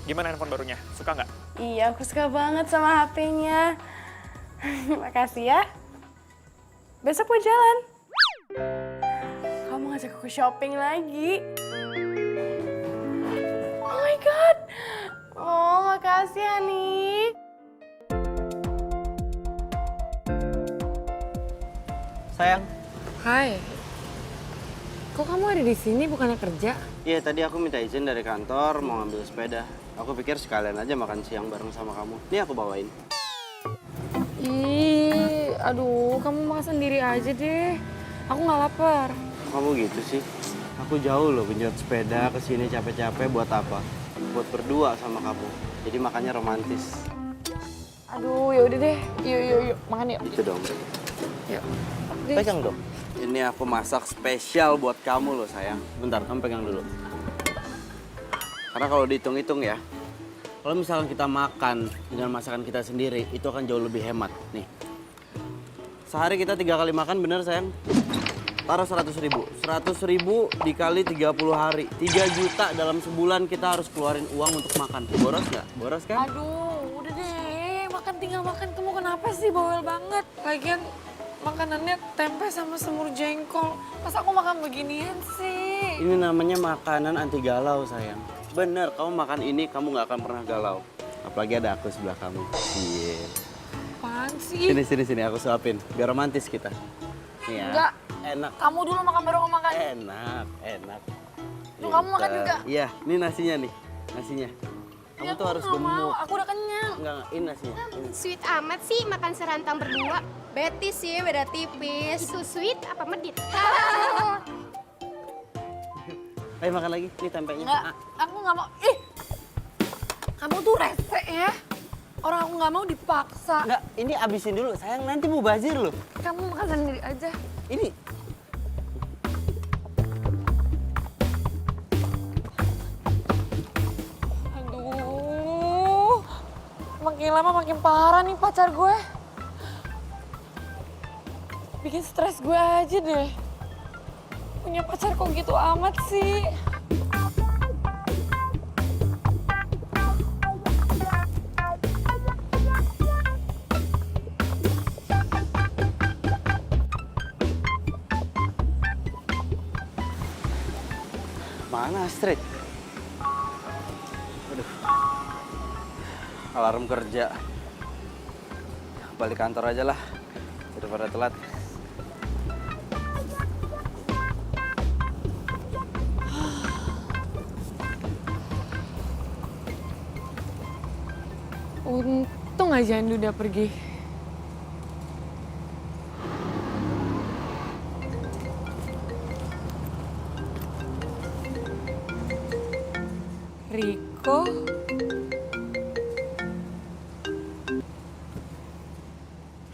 [SPEAKER 9] Gimana handphone barunya? Suka nggak?
[SPEAKER 6] Iya, aku suka banget sama HP-nya. Makasih ya. Besok mau jalan. Kamu ngajak aku shopping lagi. Oh my God. Oh, makasih, Hani.
[SPEAKER 1] Sayang,
[SPEAKER 3] Hai. Kok kamu ada di sini bukannya kerja?
[SPEAKER 1] Iya, tadi aku minta izin dari kantor mau ngambil sepeda. Aku pikir sekalian aja makan siang bareng sama kamu. Nih aku bawain.
[SPEAKER 3] Ih, aduh, kamu makan sendiri aja deh. Aku nggak lapar.
[SPEAKER 1] Kamu gitu sih. Aku jauh loh genjot sepeda ke sini capek-capek buat apa? Buat berdua sama kamu. Jadi makannya romantis.
[SPEAKER 3] Aduh, ya udah deh. Yuk, makan yuk.
[SPEAKER 1] Itu dong.
[SPEAKER 3] Yuk.
[SPEAKER 1] Pegang dong. Ini aku masak spesial buat kamu loh sayang. Bentar, kamu pegang dulu. Karena kalau dihitung-hitung ya, kalau misalkan kita makan dengan masakan kita sendiri, itu akan jauh lebih hemat. Nih, sehari kita 3 kali makan, bener sayang? Taruh 100.000. 100.000 dikali 30 hari. 3 juta dalam sebulan kita harus keluarin uang untuk makan. Boros nggak? Boros kan?
[SPEAKER 3] Aduh, udah deh. Makan tinggal makan. Kamu kenapa sih bawel banget? Lagian makanannya tempe sama semur jengkol. Masa aku makan beginian sih?
[SPEAKER 1] Ini namanya makanan anti galau sayang. Bener, kamu makan ini kamu nggak akan pernah galau. Apalagi ada aku sebelah kamu. Iya.
[SPEAKER 3] Apaan sih?
[SPEAKER 1] Sini, aku suapin. Biar romantis kita. Nih ya.
[SPEAKER 3] Enggak.
[SPEAKER 1] Enak.
[SPEAKER 3] Kamu dulu makan baru aku makan.
[SPEAKER 1] Enak.
[SPEAKER 3] Tuh, kamu makan
[SPEAKER 1] Pinter.
[SPEAKER 3] juga.
[SPEAKER 1] Iya, ini nasinya nih. Nasinya. Kamu
[SPEAKER 3] Ya,
[SPEAKER 1] tuh harus
[SPEAKER 3] aku nggak mau.
[SPEAKER 1] gemuk.
[SPEAKER 3] Aku udah kenyang.
[SPEAKER 1] Enggak, ini nasinya. Ini.
[SPEAKER 4] Sweet amat sih makan serantang berdua.
[SPEAKER 6] Betis sih, beda tipis.
[SPEAKER 4] Itu sweet apa medit?
[SPEAKER 1] Ayo makan lagi. Ini tempenya.
[SPEAKER 3] Enggak, aku nggak mau. Ih, kamu tuh rese ya. Orang aku nggak mau dipaksa.
[SPEAKER 1] Enggak, ini abisin dulu. Sayang nanti mau bazir loh.
[SPEAKER 3] Kamu makan sendiri aja.
[SPEAKER 1] Ini.
[SPEAKER 3] Aduh, makin lama makin parah nih pacar gue. Bikin stres gue aja deh. Punya pacar kok gitu amat sih.
[SPEAKER 1] Mana Astrid? Aduh. Alarm kerja. Balik kantor aja lah. Daripada telat.
[SPEAKER 3] Untung aja Andu udah pergi. Riko.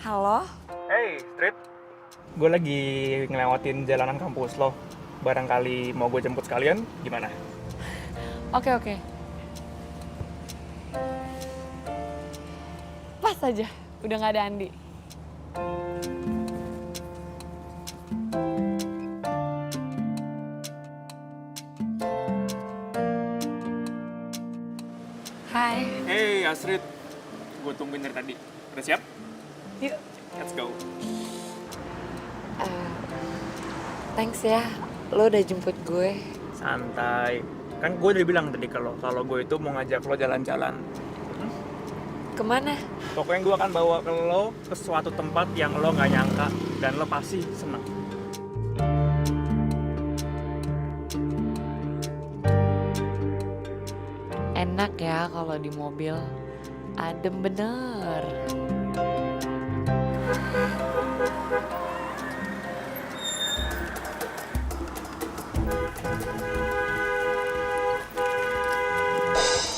[SPEAKER 3] Halo?
[SPEAKER 9] Hey, Street. Gue lagi ngelewatin jalanan kampus lo. Barangkali mau gue jemput sekalian, gimana?
[SPEAKER 3] Oke. Pas aja, udah gak ada Andi. Hai.
[SPEAKER 9] Hey, Astrid. Gue tungguin dari tadi. Udah siap?
[SPEAKER 3] Yuk.
[SPEAKER 9] Let's go.
[SPEAKER 3] Thanks ya, lo udah jemput gue.
[SPEAKER 9] Santai. Kan gue udah bilang tadi kalau gue itu mau ngajak lo jalan-jalan.
[SPEAKER 3] Kemana?
[SPEAKER 9] Pokoknya gue akan bawa ke lo ke suatu tempat yang lo nggak nyangka dan lo pasti seneng.
[SPEAKER 3] Enak ya kalau di mobil, adem bener.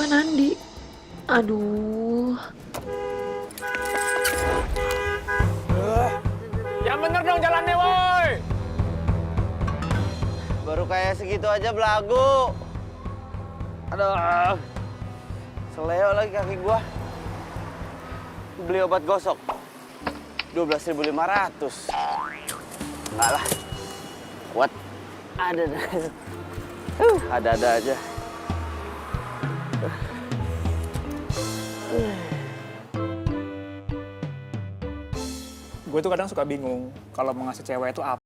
[SPEAKER 3] Mana Andi? Aduh.
[SPEAKER 9] Yang bener dong jalannya, woi!
[SPEAKER 1] Baru kayak segitu aja belagu. Aduh. Seleo lagi kaki gua. Beli obat gosok. 12.500. Enggak lah. What? Ada aja.
[SPEAKER 9] Gue tuh kadang suka bingung kalau mau ngasih cewek itu apa.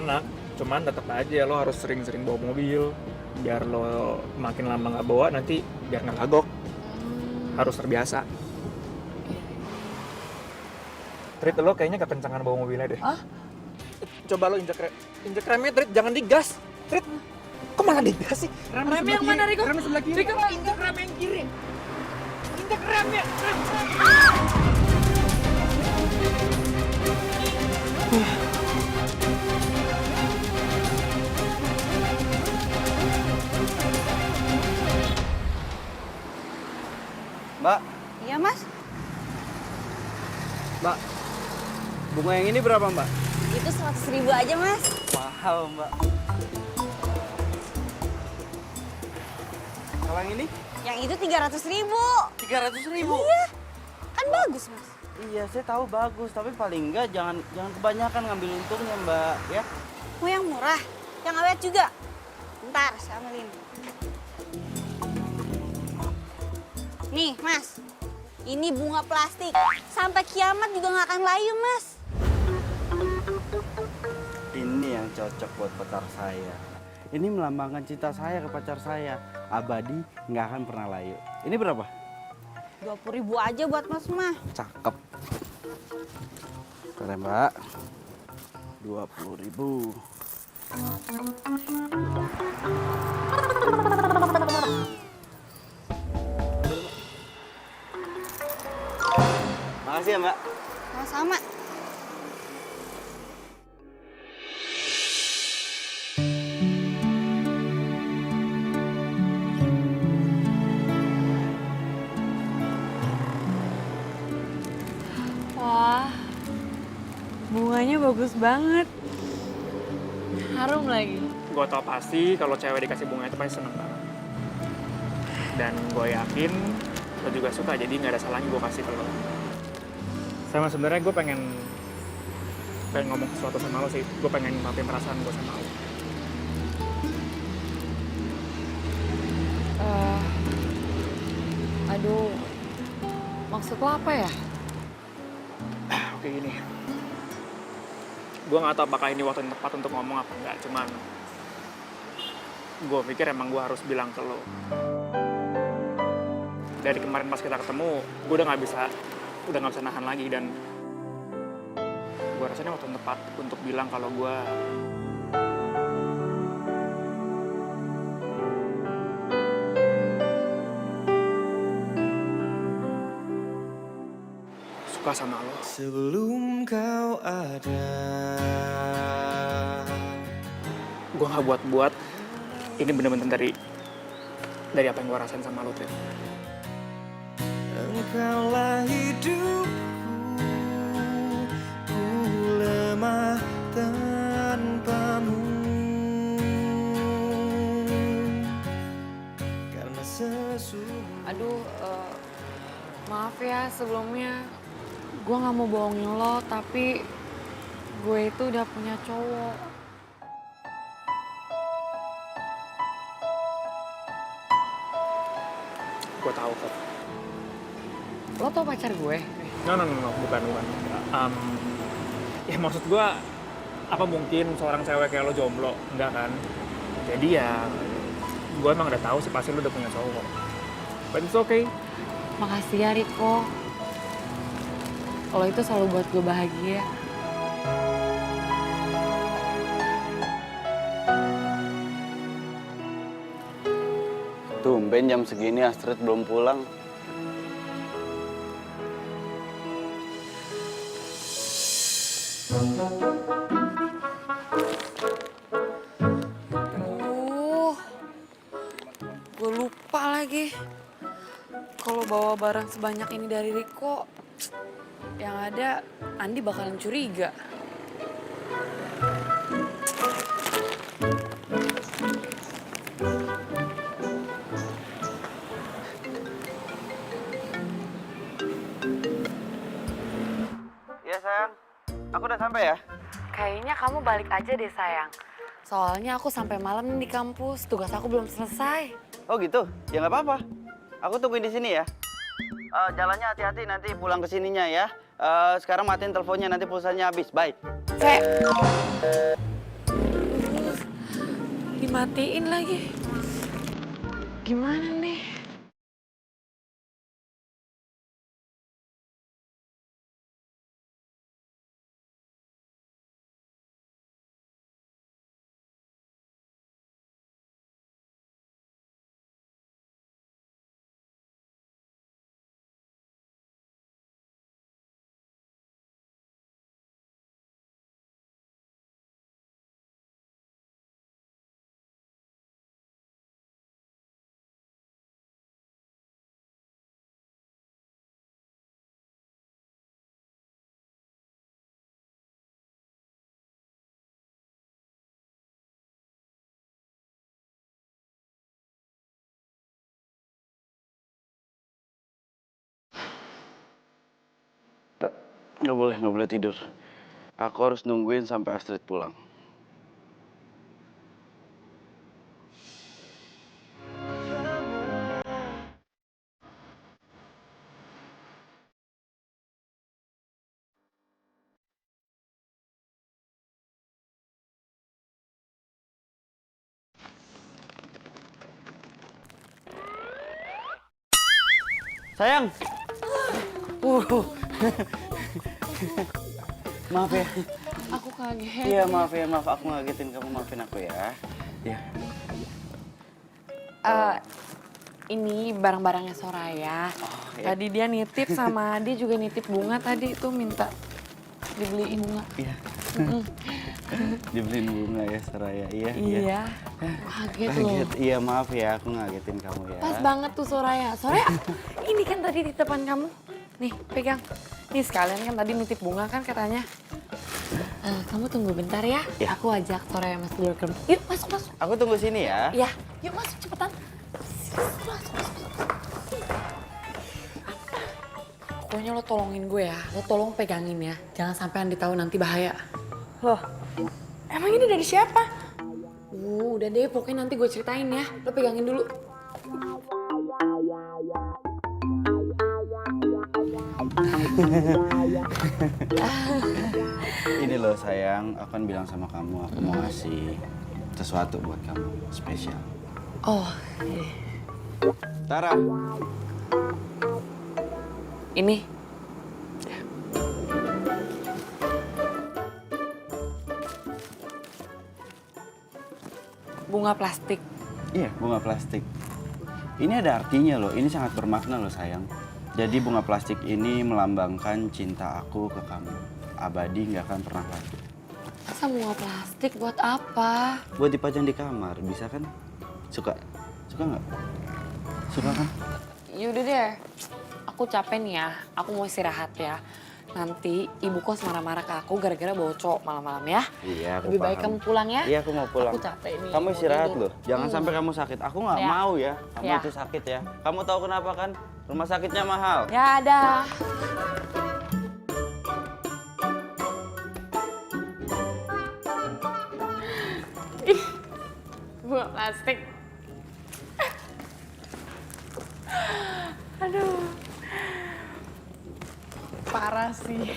[SPEAKER 9] enak. Cuman tetap aja lo harus sering-sering bawa mobil. Biar lo makin lama nggak bawa, nanti biar nggak kagok. Harus terbiasa. Trit, lo kayaknya kekencangan bawa mobilnya deh.
[SPEAKER 3] Hah?
[SPEAKER 9] Coba lo injek remnya, Trit. Jangan digas. Trit, kok malah digas sih?
[SPEAKER 3] Rem yang mana, Riko?
[SPEAKER 9] Rem sebelah kiri.
[SPEAKER 3] Riko, injek rem yang kiri.
[SPEAKER 9] Injek remnya.
[SPEAKER 1] Mbak,
[SPEAKER 6] Iya, Mas.
[SPEAKER 1] Mbak, bunga yang ini berapa, Mbak?
[SPEAKER 6] Itu 100.000 aja, Mas.
[SPEAKER 1] Mahal, Mbak. Kalau yang ini?
[SPEAKER 6] Yang itu 300.000.
[SPEAKER 1] 300.000.
[SPEAKER 6] Iya. Kan bagus, Mas.
[SPEAKER 1] Iya, saya tahu bagus, tapi paling enggak jangan kebanyakan ngambil untungnya, Mbak, ya.
[SPEAKER 6] Mau yang murah, yang awet juga. Ntar, saya ambilin. Nih, Mas. Ini bunga plastik. Sampai kiamat juga nggak akan layu, Mas.
[SPEAKER 1] Ini yang cocok buat pacar saya. Ini melambangkan cinta saya ke pacar saya. Abadi, nggak akan pernah layu. Ini berapa?
[SPEAKER 6] 20.000 aja buat Mas mah.
[SPEAKER 1] Cakep. Keren, Mbak. 20.000. Makasih ya, Mbak.
[SPEAKER 6] Sama-sama.
[SPEAKER 3] Wah, bunganya bagus banget. Harum lagi.
[SPEAKER 9] Gue tau pasti kalau cewek dikasih bunga itu pasti seneng banget. Dan gue yakin lo juga suka, jadi nggak ada salahnya gue kasih ke lo. Sama sebenarnya gue pengen ngomong sesuatu sama lo sih. Gue pengen ngungkapin perasaan gue sama lo.
[SPEAKER 3] Aduh, maksud lo apa ya?
[SPEAKER 9] Oke gini, gue nggak tahu apakah ini waktu yang tepat untuk ngomong apa enggak. Cuman gue pikir emang gue harus bilang ke lo. Dari kemarin pas kita ketemu, gue udah nggak bisa nahan lagi, dan gue rasanya waktu yang tepat untuk bilang kalau gue suka sama lo.
[SPEAKER 10] Sebelum kau ada,
[SPEAKER 9] Gue nggak buat-buat. Ini bener-bener dari apa yang gue rasain sama lo, Trit.
[SPEAKER 10] engkaulah hidupku, ku lemah tanpamu. Karena sesungguhnya
[SPEAKER 3] Aduh, maaf ya sebelumnya. Gue nggak mau bohongin lo, tapi gue itu udah punya cowok.
[SPEAKER 9] Gue tahu kok.
[SPEAKER 3] Lo tau pacar gue?
[SPEAKER 9] No, bukan. Ya maksud gue, apa mungkin seorang cewek kayak lo jomblo? Enggak kan? Jadi ya, gue emang udah tahu sih pasti lo udah punya cowok. But it's okay.
[SPEAKER 3] Makasih ya Riko. Lo itu selalu buat gue bahagia.
[SPEAKER 1] Tumben jam segini Astrid belum pulang.
[SPEAKER 3] Gue lupa lagi. Kalau bawa barang sebanyak ini dari Riko, yang ada Andi bakalan curiga.
[SPEAKER 1] Iya sayang, aku udah sampai ya.
[SPEAKER 3] Kayaknya kamu balik aja deh sayang. Soalnya aku sampai malam nih di kampus, tugas aku belum selesai.
[SPEAKER 1] Oh gitu? Ya nggak apa-apa. Aku tungguin di sini ya. Jalannya hati-hati nanti pulang ke sininya ya. Sekarang matiin teleponnya, nanti pulsanya habis. Bye.
[SPEAKER 3] dimatiin lagi. Gimana nih?
[SPEAKER 1] Nggak boleh tidur. Aku harus nungguin sampai Astrid pulang. Sayang. Maaf ya.
[SPEAKER 3] Aku kaget.
[SPEAKER 1] Iya, maaf ya, maaf. Aku ngagetin kamu, maafin aku ya. Iya.
[SPEAKER 3] Ini barang-barangnya Soraya.
[SPEAKER 1] Iya.
[SPEAKER 3] Tadi dia nitip sama dia juga nitip bunga tadi itu minta dibeliin bunga.
[SPEAKER 1] Iya. Dibeliin bunga ya, Soraya. Iya.
[SPEAKER 3] Iya. Kaget loh.
[SPEAKER 1] Iya, maaf ya, aku ngagetin kamu ya.
[SPEAKER 3] Pas banget tuh Soraya. Soraya, ini kan tadi titipan kamu. Nih, pegang. Nih sekalian kan tadi nitip bunga kan katanya. Kamu tunggu bentar ya.
[SPEAKER 1] Ya.
[SPEAKER 3] Aku ajak Soraya masuk dulu ke rumah. Yuk, masuk.
[SPEAKER 1] Aku tunggu sini ya.
[SPEAKER 3] Iya. Yuk masuk cepetan. Pokoknya lo tolongin gue ya. Lo tolong pegangin ya. Jangan sampai Andi tahu nanti bahaya.
[SPEAKER 6] Loh, emang ini dari siapa?
[SPEAKER 3] Udah deh, pokoknya nanti gue ceritain ya. Lo pegangin dulu.
[SPEAKER 1] Ini loh sayang, aku kan bilang sama kamu, aku mau ngasih sesuatu buat kamu, spesial.
[SPEAKER 3] Oh, iya.
[SPEAKER 1] Tara.
[SPEAKER 3] Ini. Bunga plastik.
[SPEAKER 1] Iya, bunga plastik. Ini ada artinya loh, ini sangat bermakna loh sayang. Jadi bunga plastik ini melambangkan cinta aku ke kamu. Abadi nggak akan pernah lagi.
[SPEAKER 3] Masa bunga plastik buat apa?
[SPEAKER 1] Buat dipajang di kamar, bisa kan? Suka? Suka nggak? Suka kan?
[SPEAKER 3] Yaudah deh, aku capek nih ya. Aku mau istirahat ya. Nanti ibu kos marah-marah ke aku gara-gara bawa cowok malam-malam ya.
[SPEAKER 1] Iya, aku
[SPEAKER 3] Lebih baik
[SPEAKER 1] paham.
[SPEAKER 3] kamu pulang ya.
[SPEAKER 1] Iya, aku mau pulang.
[SPEAKER 3] Aku capek nih.
[SPEAKER 1] Kamu
[SPEAKER 3] mau
[SPEAKER 1] istirahat
[SPEAKER 3] tidur.
[SPEAKER 1] loh. Jangan sampai kamu sakit. Aku nggak
[SPEAKER 3] Ya.
[SPEAKER 1] mau ya. Kamu
[SPEAKER 3] Ya.
[SPEAKER 1] itu sakit ya. Kamu tahu kenapa kan? Rumah sakitnya mahal.
[SPEAKER 3] Ya ada. Ih, bunga plastik. Aduh. Parah sih.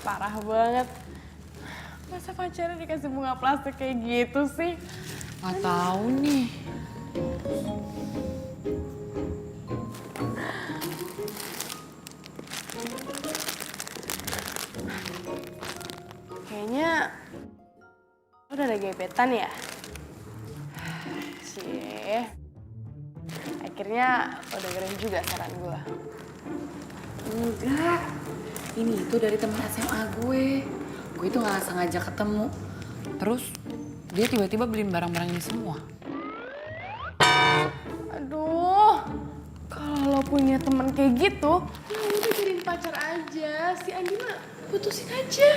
[SPEAKER 3] Parah banget. Masa pacarnya dikasih bunga plastik kayak gitu sih? Nggak tahu nih.
[SPEAKER 6] Kayaknya lo udah ada gebetan ya? Cie. Akhirnya lo dengerin juga saran gue.
[SPEAKER 3] Enggak. Ini itu dari temen SMA gue. Gue itu nggak sengaja ketemu. Terus dia tiba-tiba beliin barang-barang ini semua.
[SPEAKER 6] Aduh, kalau lo punya temen kayak gitu, ya udah jadiin pacar aja. Si Andi mah putusin aja.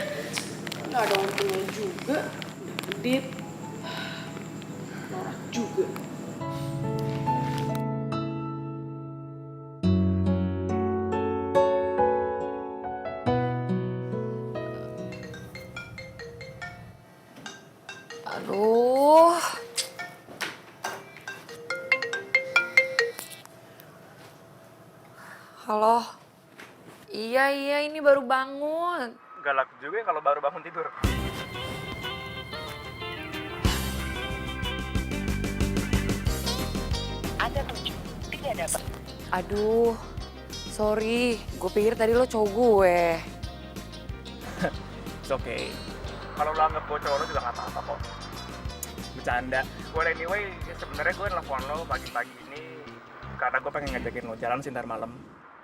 [SPEAKER 6] Nggak ada untungnya juga. Dit, norak juga.
[SPEAKER 3] Aduh. Halo. Iya, ini baru bangun.
[SPEAKER 9] Galak juga ya kalau baru bangun tidur.
[SPEAKER 3] Aduh, sorry. Gue pikir tadi lo cowok gue.
[SPEAKER 9] It's okay. Kalau lo anggap gue cowok lo juga nggak apa-apa kok. Bercanda. Well anyway, sebenarnya gue nelfon lo pagi-pagi ini karena gue pengen ngajakin lo jalan sih ntar malam.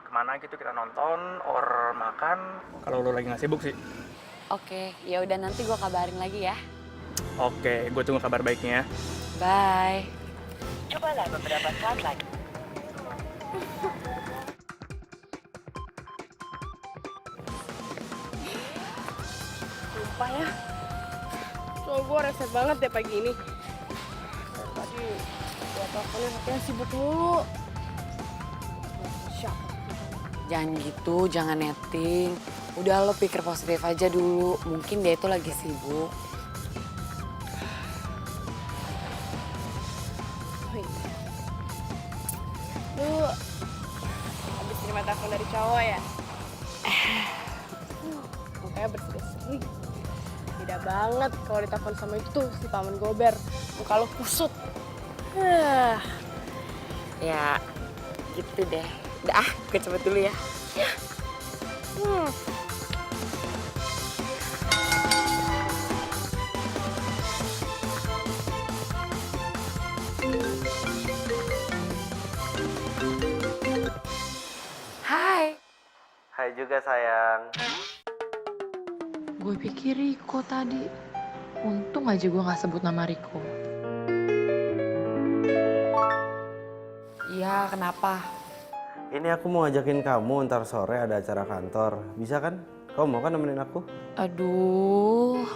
[SPEAKER 9] Kemana gitu kita nonton or makan. Kalau lo lagi nggak sibuk sih.
[SPEAKER 3] Oke, ya udah nanti gue kabarin lagi ya.
[SPEAKER 9] Oke, gue tunggu kabar baiknya.
[SPEAKER 3] Bye.
[SPEAKER 11] Cobalah beberapa saat lagi.
[SPEAKER 6] Sumpah ya. So gue rese banget deh pagi ini. Tadi gue teleponin hatinya sibuk mulu. Siapa?
[SPEAKER 3] Jangan gitu, jangan netting. Udah lo pikir positif aja dulu. Mungkin dia itu lagi sibuk.
[SPEAKER 6] Lu habis terima telepon dari cowok ya? Mukanya berseri-seri. Beda banget kalau ditelepon sama itu tuh si Paman Gober. Muka lu kusut.
[SPEAKER 3] Ya, gitu deh. Udah gue cepet dulu ya. Hai.
[SPEAKER 1] Hai juga sayang.
[SPEAKER 2] Gue pikir Riko tadi. Untung aja gue gak sebut nama Riko.
[SPEAKER 3] Iya, kenapa?
[SPEAKER 1] Ini aku mau ngajakin kamu ntar sore ada acara kantor. Bisa kan? Kamu mau kan nemenin aku?
[SPEAKER 2] Aduh,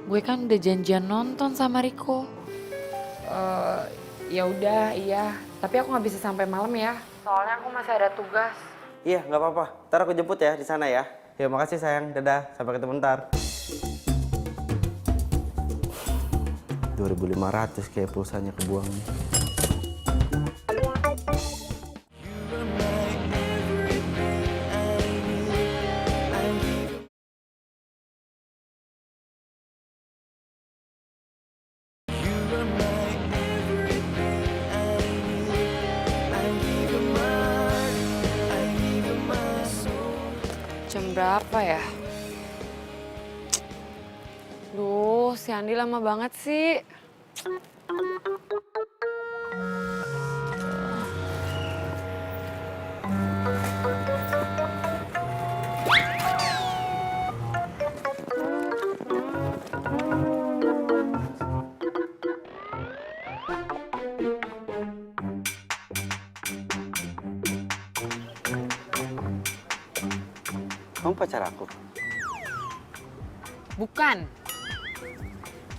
[SPEAKER 2] gue kan udah janjian nonton sama Riko.
[SPEAKER 3] Ya udah, iya. Tapi aku nggak bisa sampai malam ya. Soalnya aku masih ada tugas.
[SPEAKER 1] Iya, nggak apa-apa. Ntar aku jemput ya di sana ya. Ya, makasih sayang. Dadah. Sampai ketemu ntar. 2.500 kayak pulsanya kebuang nih.
[SPEAKER 3] Jam berapa ya? Duh, si Andi lama banget sih.
[SPEAKER 1] Kamu pacar aku?
[SPEAKER 3] Bukan.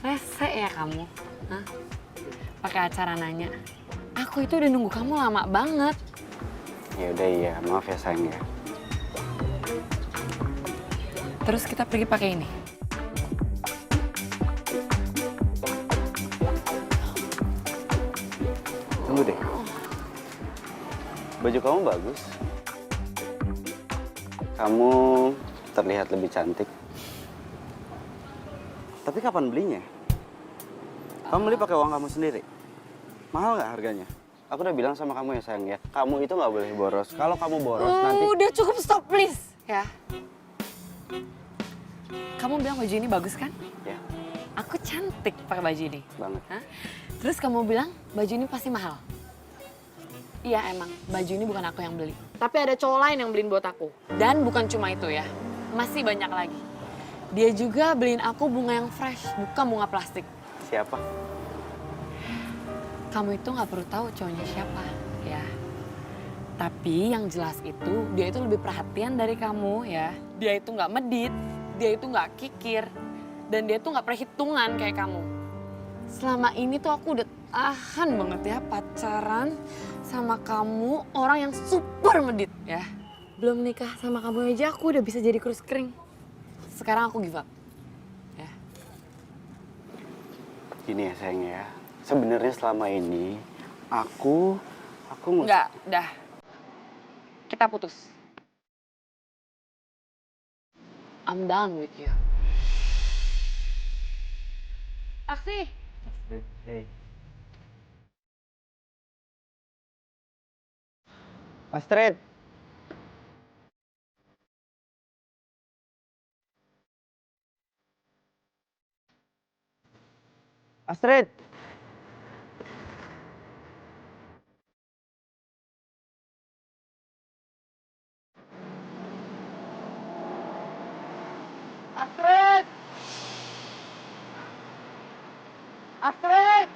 [SPEAKER 3] Rese ya kamu? Hah? Pakai acara nanya. Aku itu udah nunggu kamu lama banget.
[SPEAKER 1] Ya udah iya, maaf ya sayang ya.
[SPEAKER 3] Terus kita pergi pakai ini.
[SPEAKER 1] Tunggu deh. Baju kamu bagus. Kamu terlihat lebih cantik. Tapi kapan belinya? Kamu beli pakai uang kamu sendiri? Mahal nggak harganya? Aku udah bilang sama kamu ya sayang ya, kamu itu nggak boleh boros. Kalau kamu boros nanti...
[SPEAKER 3] Udah cukup, stop please. Ya. Kamu bilang baju ini bagus kan?
[SPEAKER 1] Ya,
[SPEAKER 3] Aku cantik pakai baju ini.
[SPEAKER 1] banget.
[SPEAKER 3] Hah? Terus kamu bilang baju ini pasti mahal. Iya emang, baju ini bukan aku yang beli. Tapi ada cowok lain yang beliin buat aku. Dan bukan cuma itu ya, masih banyak lagi. Dia juga beliin aku bunga yang fresh, bukan bunga plastik.
[SPEAKER 1] Siapa?
[SPEAKER 3] Kamu itu nggak perlu tahu cowoknya siapa, ya. Tapi yang jelas itu, dia itu lebih perhatian dari kamu, ya. Dia itu nggak medit, dia itu nggak kikir, dan dia tuh nggak perhitungan kayak kamu. Selama ini tuh aku udah tahan banget ya pacaran sama kamu, orang yang super medit, ya. Belum nikah sama kamu aja aku udah bisa jadi kurus kering. Sekarang aku give up, ya.
[SPEAKER 1] Gini ya sayang ya, sebenarnya selama ini aku
[SPEAKER 3] Enggak, dah. Kita putus. I'm done with you. Aksi.
[SPEAKER 1] Hey. Astrid. Astrid. Astrid. Astrid.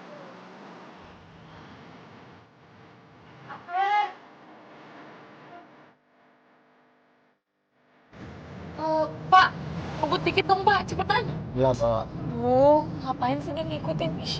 [SPEAKER 3] Pak, ngebut dikit dong Pak, cepetan.
[SPEAKER 8] Ya, Pak.
[SPEAKER 3] Ngapain sih dia ngikutin? Ih.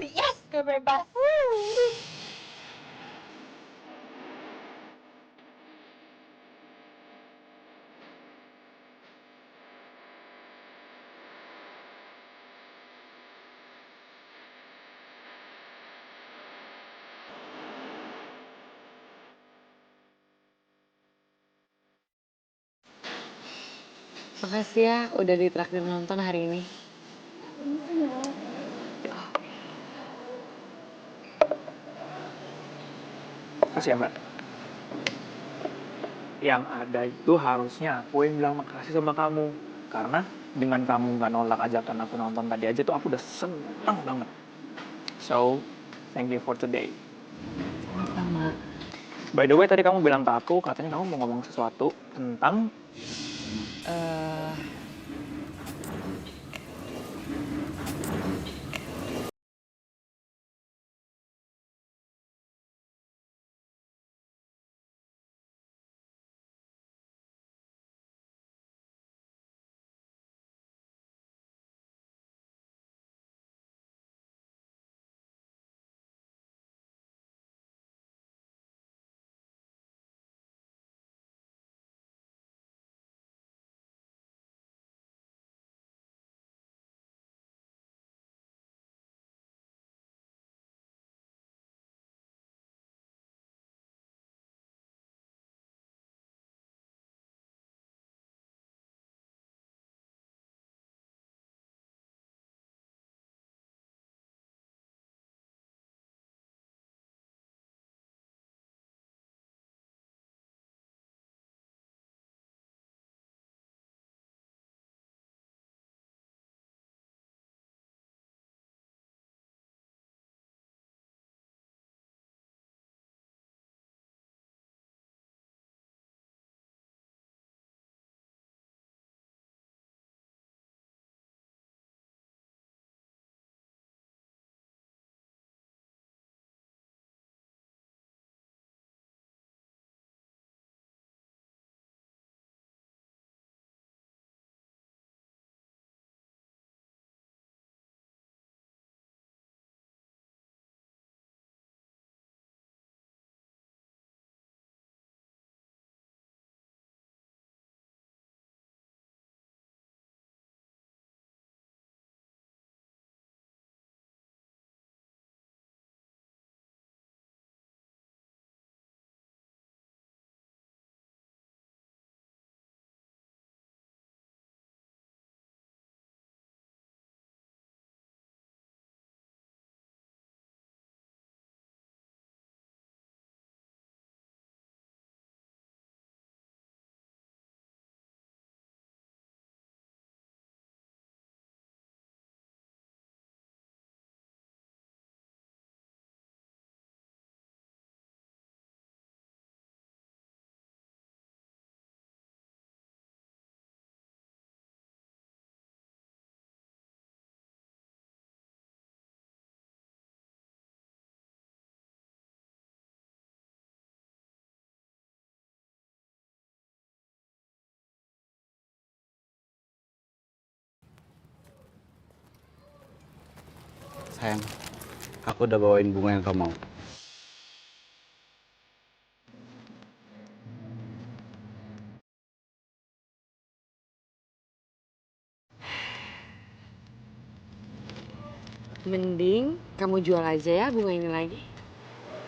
[SPEAKER 3] Yes, kebebas. Makasih ya udah ditraktir nonton hari ini.
[SPEAKER 9] Makasih ya, Mbak. Yang ada itu harusnya aku yang bilang makasih sama kamu. Karena dengan kamu nggak nolak ajakan aku nonton tadi aja tuh aku udah seneng banget. So, thank you for today.
[SPEAKER 3] Sama.
[SPEAKER 9] By the way, tadi kamu bilang ke aku, katanya kamu mau ngomong sesuatu tentang...
[SPEAKER 1] Sayang, aku udah bawain bunga yang kamu mau.
[SPEAKER 3] Mending kamu jual aja ya bunga ini lagi.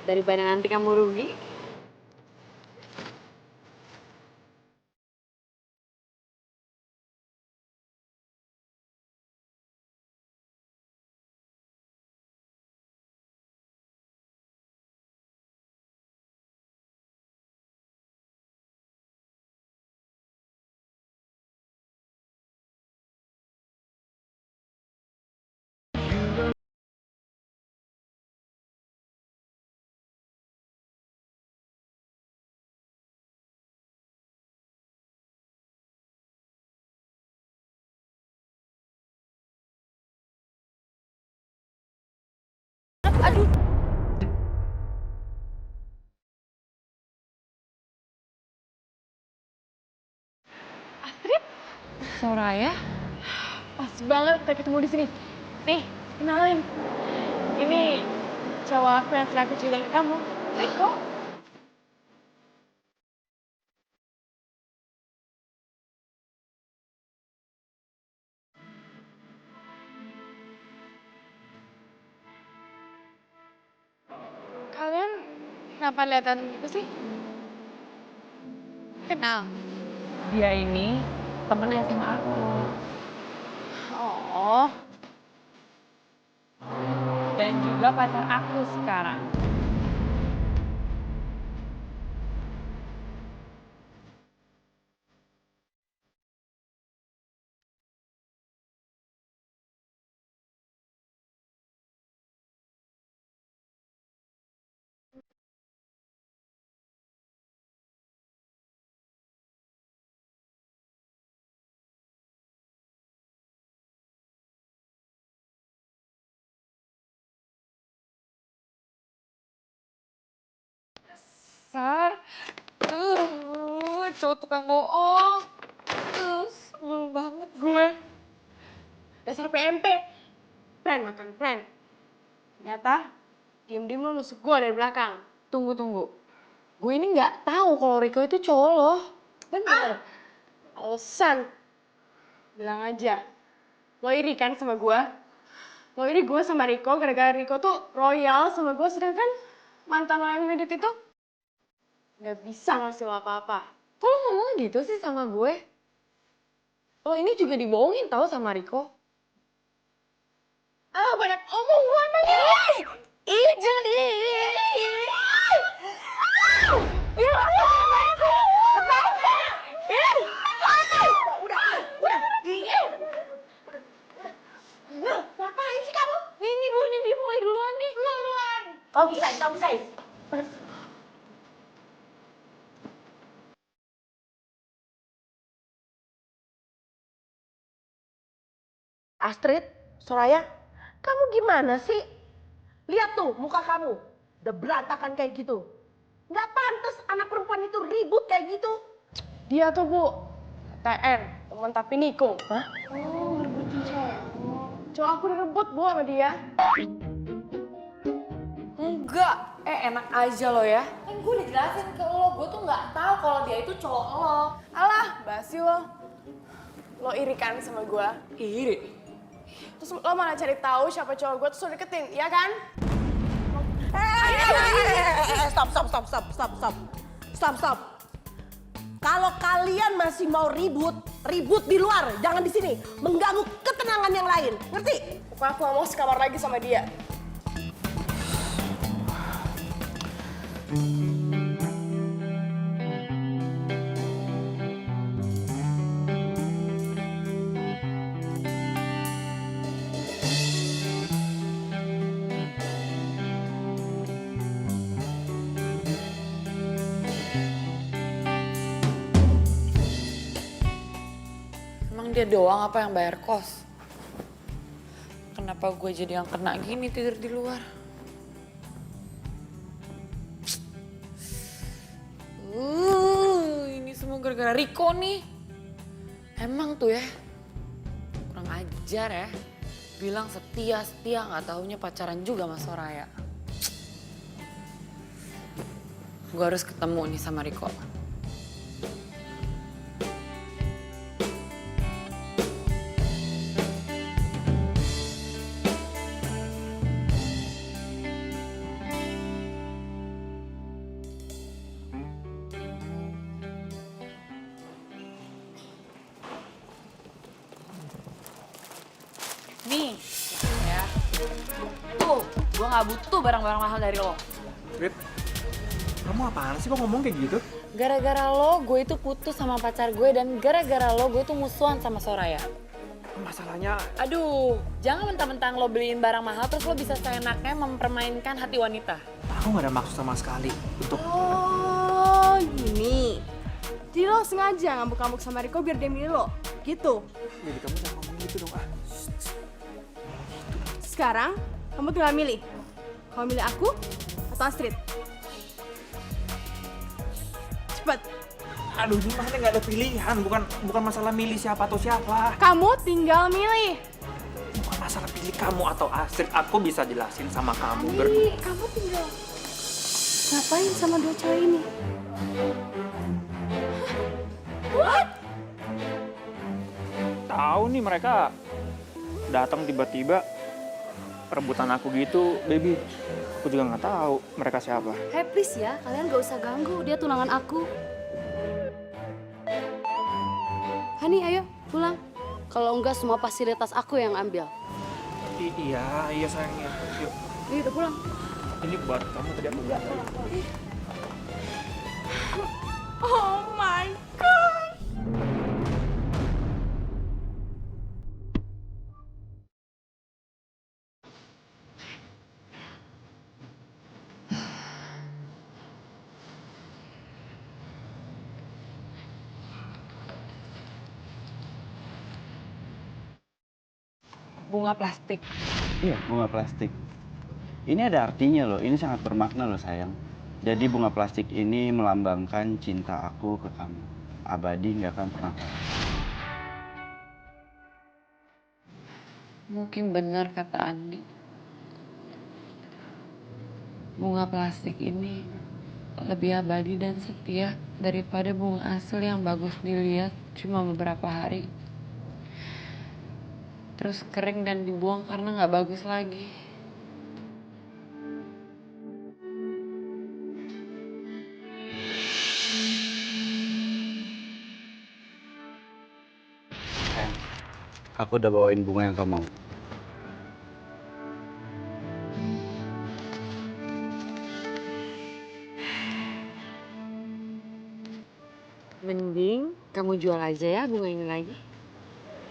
[SPEAKER 3] Daripada nanti kamu rugi.
[SPEAKER 2] Soraya?
[SPEAKER 6] Pas banget kita ketemu di sini. Nih, kenalin. Ini cowok aku yang sering aku cerita ke kamu. Riko. Kalian kenapa liatan gitu sih? Kenal.
[SPEAKER 2] Dia ini temennya sama aku.
[SPEAKER 6] Oh.
[SPEAKER 2] Dan juga pacar aku sekarang. Sar, cowok tukang bohong. Sebel banget gue.
[SPEAKER 6] Dasar PMP. Plan makan plan. Ternyata diem-diem lo nusuk gue dari belakang.
[SPEAKER 2] Tunggu. Gue ini nggak tahu kalau Riko itu cowok loh.
[SPEAKER 6] Bener. Alasan. Bilang aja. Lo iri kan sama gue? Lo iri gue sama Riko gara-gara Riko tuh royal sama gue, sedangkan mantan lo yang medit itu nggak bisa ngasih lo apa-apa.
[SPEAKER 2] Kok lo ngomong gitu sih sama gue? Lo ini juga dibohongin tau sama Riko.
[SPEAKER 6] Ah, banyak omong gue emangnya. Ih, jangan ngapain sih kamu?
[SPEAKER 2] Ini dia mulai duluan nih.
[SPEAKER 6] Kamu bisa.
[SPEAKER 7] Astrid, Soraya, kamu gimana sih? Lihat tuh muka kamu, udah berantakan kayak gitu. Nggak pantas anak perempuan itu ribut kayak gitu.
[SPEAKER 6] Dia tuh Bu, TN, teman tapi nikung.
[SPEAKER 7] Hah?
[SPEAKER 6] Oh, ngerebutin cowok. Cowok aku direbut Bu sama dia.
[SPEAKER 3] Enggak, enak aja lo ya. Kan gue udah jelasin ke lo, gue tuh nggak tahu kalau dia itu cowok lo.
[SPEAKER 6] Alah, basi lo. Lo iri kan sama gue?
[SPEAKER 3] Iri.
[SPEAKER 6] Terus lo malah cari tahu siapa cowok gue terus lo deketin, iya kan?
[SPEAKER 7] Stop. Kalau kalian masih mau ribut di luar, jangan di sini. Mengganggu ketenangan yang lain, ngerti?
[SPEAKER 6] Pokoknya aku gak mau sekamar lagi sama dia.
[SPEAKER 2] Emang dia doang apa yang bayar kos? Kenapa gue jadi yang kena gini tidur di luar? Ini semua gara-gara Riko nih. Emang tuh ya, kurang ajar ya.
[SPEAKER 3] Bilang setia, nggak taunya pacaran juga sama Soraya. Gue harus ketemu nih sama Riko. Nih, ya. Tuh, gue nggak butuh barang-barang mahal dari lo.
[SPEAKER 9] Rit, kamu apaan sih kok ngomong kayak gitu?
[SPEAKER 3] Gara-gara lo, gue itu putus sama pacar gue dan gara-gara lo, gue tuh musuhan sama Soraya.
[SPEAKER 9] Masalahnya,
[SPEAKER 3] Aduh, jangan mentang-mentang lo beliin barang mahal terus lo bisa seenaknya mempermainkan hati wanita.
[SPEAKER 9] aku nggak ada maksud sama sekali untuk...
[SPEAKER 6] Oh, gini. Jadi lo sengaja ngambuk-ngambuk sama Riko biar dia milih lo? Gitu?
[SPEAKER 9] Jadi kamu jangan ngomong gitu dong, ah.
[SPEAKER 6] Sekarang, kamu tinggal milih. Kamu milih aku atau Astrid? Cepet.
[SPEAKER 9] Aduh, ini maksudnya nggak ada pilihan, bukan masalah milih siapa atau siapa.
[SPEAKER 6] Kamu tinggal milih.
[SPEAKER 9] Bukan masalah pilih kamu atau Astrid, aku bisa jelasin sama kamu berdua.
[SPEAKER 6] Kamu tinggal ngapain sama dua cewek ini? What?
[SPEAKER 9] Tahu nih mereka datang tiba-tiba rebutan aku gitu, baby. Aku juga nggak tahu mereka siapa.
[SPEAKER 4] Hey please ya, kalian gak usah ganggu, dia tunangan aku. Hani, ayo pulang. Kalau enggak semua fasilitas aku yang ambil.
[SPEAKER 9] Iya sayangnya. Yuk,
[SPEAKER 4] Yuk udah pulang.
[SPEAKER 9] ini buat kamu tadi aku bilang.
[SPEAKER 6] Oh my god.
[SPEAKER 3] Bunga plastik.
[SPEAKER 1] Iya, bunga plastik. Ini ada artinya loh, ini sangat bermakna loh sayang. Jadi bunga plastik ini melambangkan cinta aku ke kamu. Abadi nggak akan pernah tahu.
[SPEAKER 2] Mungkin benar kata Andi. Bunga plastik ini lebih abadi dan setia daripada bunga asli yang bagus dilihat cuma beberapa hari. Terus kering dan dibuang karena nggak bagus lagi.
[SPEAKER 1] Aku udah bawain bunga yang kamu mau.
[SPEAKER 3] Mending kamu jual aja ya bunga ini lagi.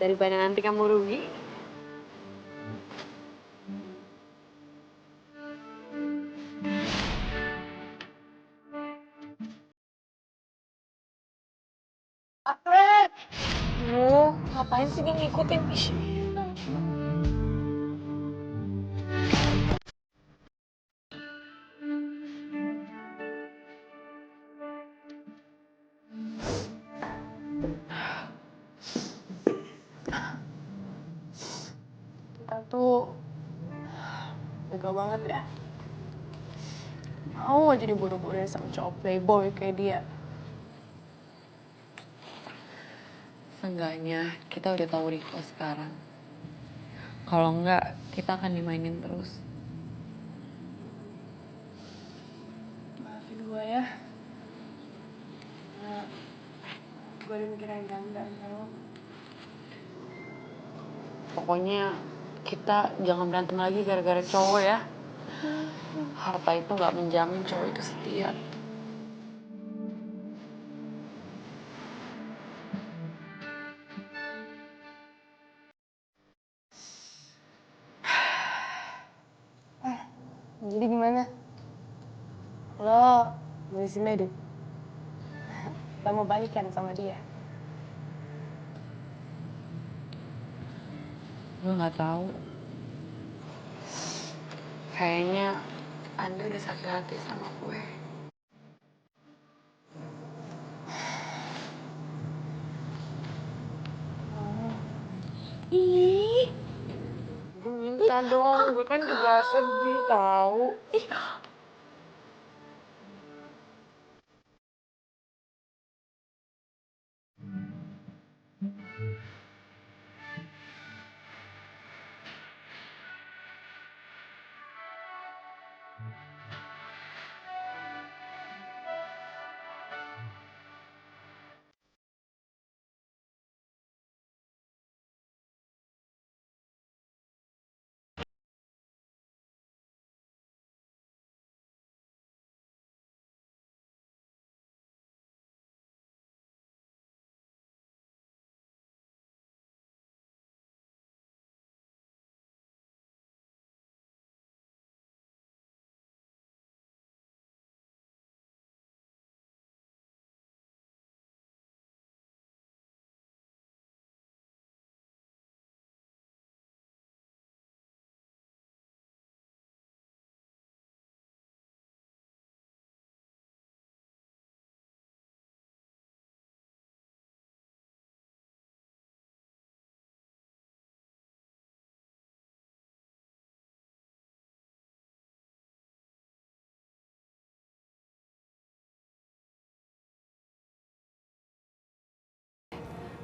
[SPEAKER 3] Daripada nanti kamu rugi.
[SPEAKER 6] Astrid!
[SPEAKER 3] Ngapain sih dia ngikutin?
[SPEAKER 6] Kita tuh bego banget ya. Mau aja dibodoh-bodohin sama cowok playboy kayak dia.
[SPEAKER 2] Seenggaknya kita udah tahu Riko sekarang. Kalau enggak, kita akan dimainin terus.
[SPEAKER 6] Maafin gue ya. Nah, gue udah mikir yang enggak tau.
[SPEAKER 2] Pokoknya kita jangan berantem lagi gara-gara cowok ya. Harta itu nggak menjamin cowok itu setia.
[SPEAKER 6] Jadi gimana? Lo dari sini deh. Lo mau balikan sama dia?
[SPEAKER 2] Gue nggak tahu. Kayaknya Andi udah sakit hati sama gue.
[SPEAKER 6] Ih,
[SPEAKER 3] bisa dong, gue kan juga sedih tahu. Ih,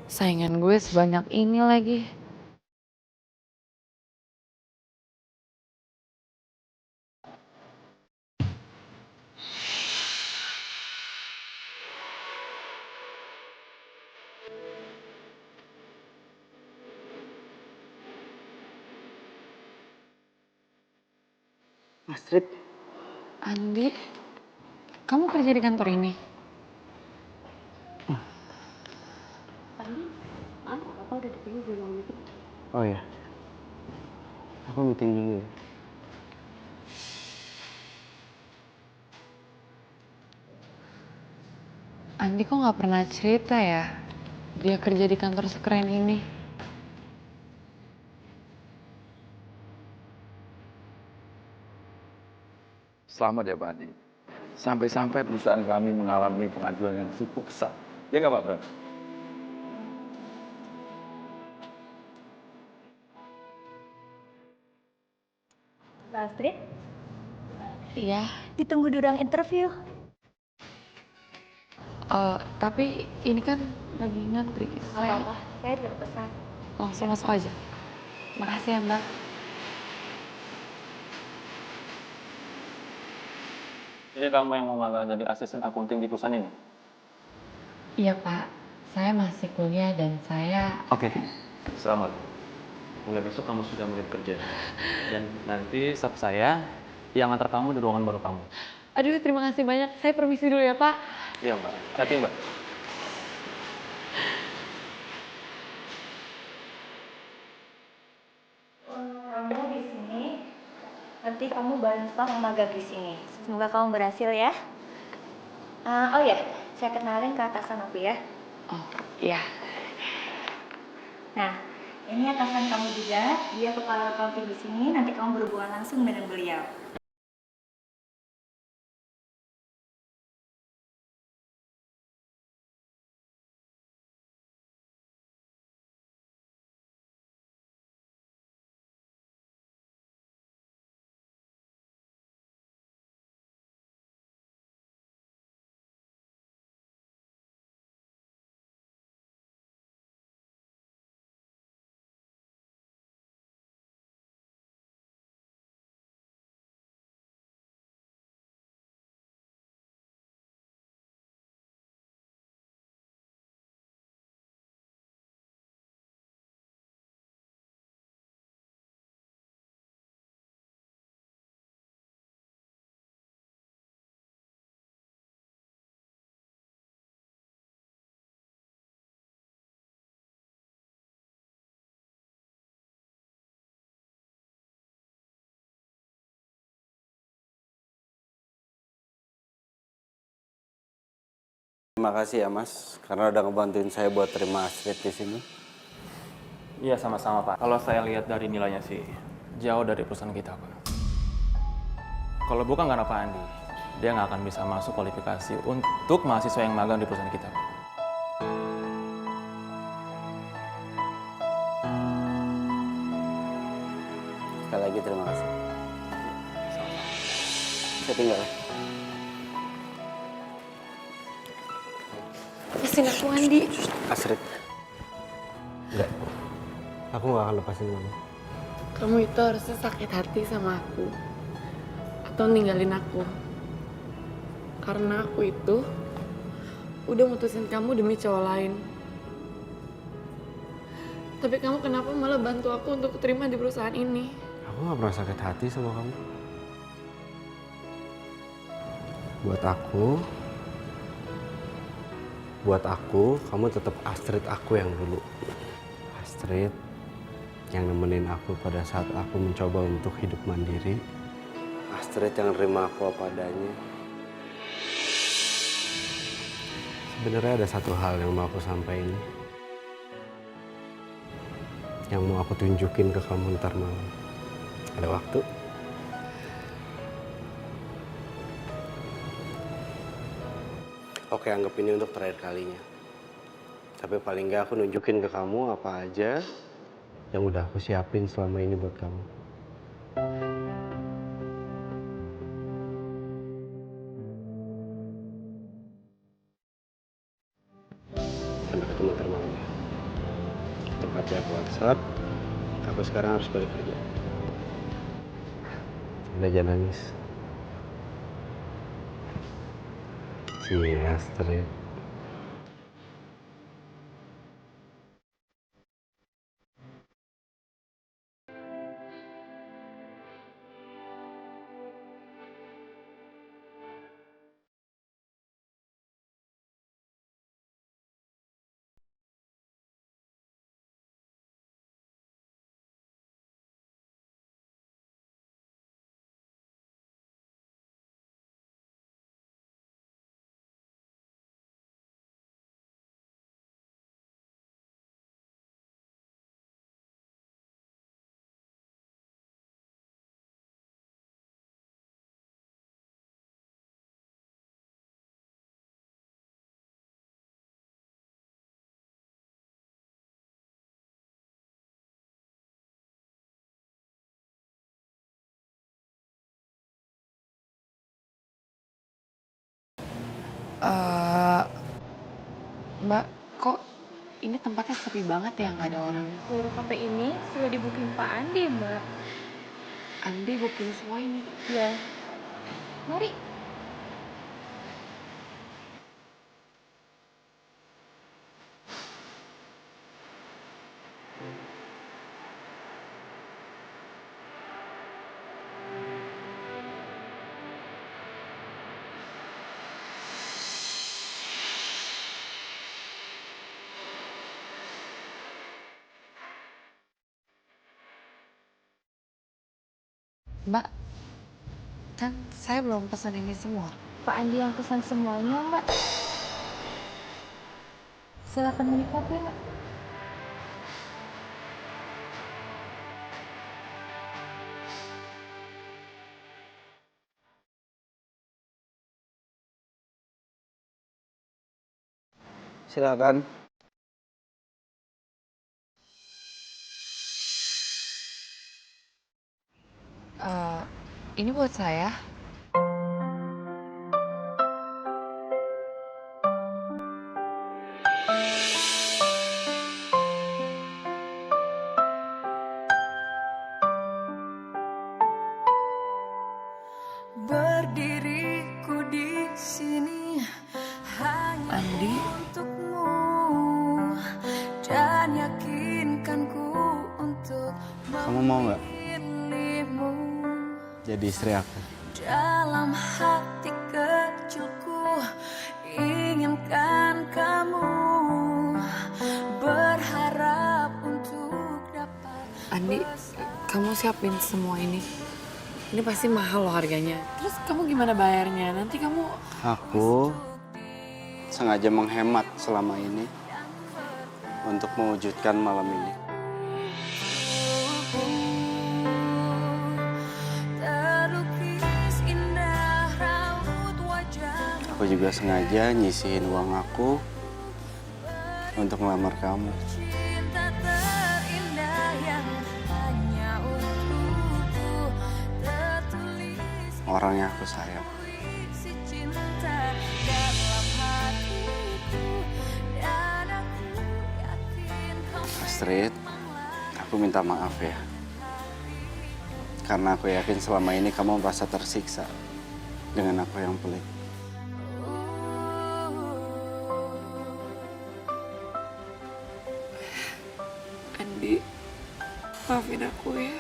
[SPEAKER 3] saingan gue sebanyak ini lagi.
[SPEAKER 1] Astrid,
[SPEAKER 2] Andi, kamu kerja di kantor ini?
[SPEAKER 1] oh ya, aku meeting dulu ya.
[SPEAKER 2] Andi kok nggak pernah cerita ya, dia kerja di kantor sekeren ini.
[SPEAKER 12] Selamat ya Pak Andi. Sampai-sampai perusahaan kami mengalami pengajuan yang cukup besar. Ya nggak Pak Bro?
[SPEAKER 4] Mbak Astrid,
[SPEAKER 2] Iya.
[SPEAKER 4] ditunggu di ruang interview.
[SPEAKER 2] Tapi ini kan lagi ngantri.
[SPEAKER 4] Apa-apa, saya udah pesan.
[SPEAKER 2] Langsung masuk aja. Makasih ya Mbak.
[SPEAKER 9] Jadi kamu yang mau magang jadi asisten akunting di perusahaan ini?
[SPEAKER 2] Iya Pak, saya masih kuliah dan saya...
[SPEAKER 5] Oke, selamat. Mulai besok kamu sudah mulai kerja. Dan nanti staff saya yang antar kamu di ruangan baru kamu.
[SPEAKER 2] Aduh, terima kasih banyak. Saya permisi dulu ya Pak.
[SPEAKER 5] Iya Mbak. Hati Mbak.
[SPEAKER 4] Kamu di sini, nanti kamu bantu magang di sini. Semoga kamu berhasil ya. Oh ya, saya kenalin ke atasan aku ya.
[SPEAKER 2] Oh, iya.
[SPEAKER 4] Nah, ini atasan kamu juga. Dia kepala accounting di sini. Nanti kamu berhubungan langsung dengan beliau.
[SPEAKER 1] Terima kasih ya Mas, karena udah ngebantuin saya buat terima Astrid di sini.
[SPEAKER 9] Iya sama-sama Pak. Kalau saya lihat dari nilainya sih, jauh dari perusahaan kita Pak. Kalau bukan karena Pak Andi, dia nggak akan bisa masuk kualifikasi untuk mahasiswa yang magang di perusahaan kita Pak.
[SPEAKER 1] Sekali Sekali lagi terima kasih. Saya tinggal ya.
[SPEAKER 2] Lepasin aku, Andi.
[SPEAKER 1] Astrid. Enggak. Aku gak akan lepasin kamu.
[SPEAKER 2] Kamu itu harusnya sakit hati sama aku. Atau ninggalin aku. Karena aku itu udah mutusin kamu demi cowok lain. Tapi kamu kenapa malah bantu aku untuk keterima di perusahaan ini?
[SPEAKER 8] Aku gak pernah sakit hati sama kamu. Buat aku, kamu tetap Astrid aku yang dulu. Astrid yang nemenin aku pada saat aku mencoba untuk hidup mandiri. Astrid yang nerima aku apa adanya. Sebenarnya ada satu hal yang mau aku sampaikan. Yang mau aku tunjukin ke kamu ntar malam. Ada waktu? Oke, anggap ini untuk terakhir kalinya. Tapi paling nggak aku nunjukin ke kamu apa aja yang udah aku siapin selama ini buat kamu. Sampai ketemu ntar malam ya. Tempatnya aku WhatsApp. Aku sekarang harus balik kerja. Udah jangan nangis. Cie, Astrid.
[SPEAKER 2] Mbak, kok ini tempatnya sepi banget ya, nggak ada orang?
[SPEAKER 4] Seluruh kafe ini sudah di-booking Pak Andi, Mbak.
[SPEAKER 2] Andi booking semua ini.
[SPEAKER 4] Ya. Mari.
[SPEAKER 2] Mbak, kan saya belum pesan ini semua.
[SPEAKER 4] Pak Andi yang pesan semuanya, Mbak. Silakan menikmati, Mbak.
[SPEAKER 1] Silakan.
[SPEAKER 2] Ini buat saya.
[SPEAKER 10] Berdiriku di sini hanya
[SPEAKER 2] Andi.
[SPEAKER 10] untukmu dan yakinkanku untuk
[SPEAKER 1] Kamu mau nggak
[SPEAKER 10] memilihmu
[SPEAKER 1] jadi istri aku?
[SPEAKER 10] dalam hati kecilku. Inginkan kamu, berharap untuk dapat.
[SPEAKER 2] Andi, kamu siapin semua ini. Ini pasti mahal loh harganya. Terus kamu gimana bayarnya? Nanti kamu...
[SPEAKER 1] Aku sengaja menghemat selama ini untuk mewujudkan malam ini.
[SPEAKER 10] Terlukis indah raut wajahmu.
[SPEAKER 1] Aku juga sengaja nyisihin uang aku untuk melamar kamu.
[SPEAKER 10] Cinta terindah yang hanya untukmu.
[SPEAKER 1] orang yang aku sayang.
[SPEAKER 10] Si cinta dalam hatiku dan aku yakin kau
[SPEAKER 1] Astrid, aku minta maaf ya. Karena aku yakin selama ini kamu merasa tersiksa dengan aku yang pelit.
[SPEAKER 2] Andi, maafin aku ya.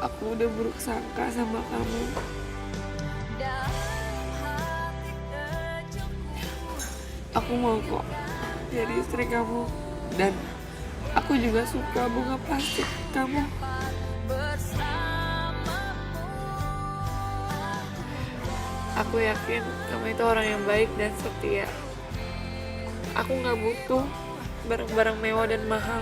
[SPEAKER 2] Aku udah buruk sangka sama kamu. Aku mau kok jadi istri kamu. Dan aku juga suka bunga plastik kamu. Aku yakin kamu itu orang yang baik dan setia. Aku nggak butuh barang-barang mewah dan mahal.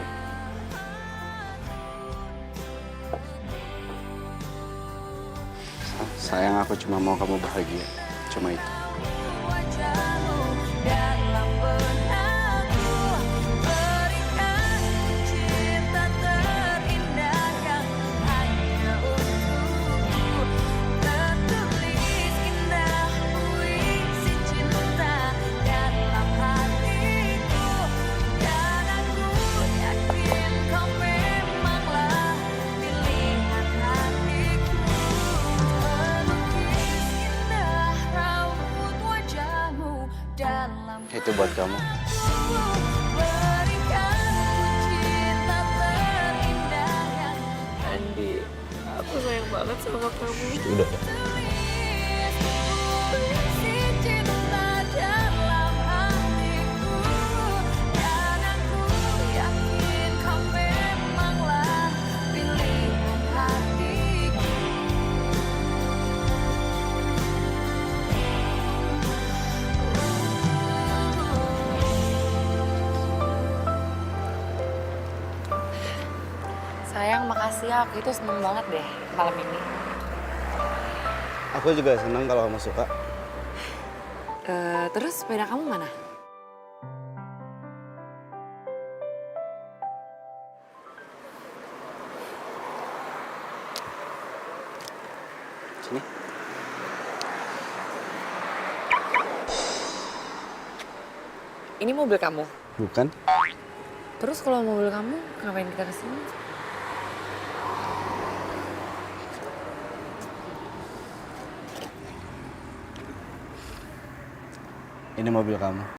[SPEAKER 1] Sayang, aku cuma mau kamu bahagia. Cuma itu.
[SPEAKER 10] wajahmu dalam benakku berikan cinta terindah yang hanya untukku tertulis indah puisi cinta dalam hatiku dan aku yakin kau memanglah pilihan hatiku melukis indah raut wajahmu dalam
[SPEAKER 1] Itu buat kamu.
[SPEAKER 2] Andi, aku sayang banget sama kamu.
[SPEAKER 1] Udah.
[SPEAKER 3] Sayang, makasih ya. Aku itu seneng banget deh malam ini.
[SPEAKER 1] Aku juga senang kalau kamu suka.
[SPEAKER 3] Terus sepeda kamu mana?
[SPEAKER 1] Sini.
[SPEAKER 3] Ini mobil kamu.
[SPEAKER 1] Bukan?
[SPEAKER 3] Terus kalau mobil kamu, ngapain kita kesini?
[SPEAKER 1] Ini mobil kamu.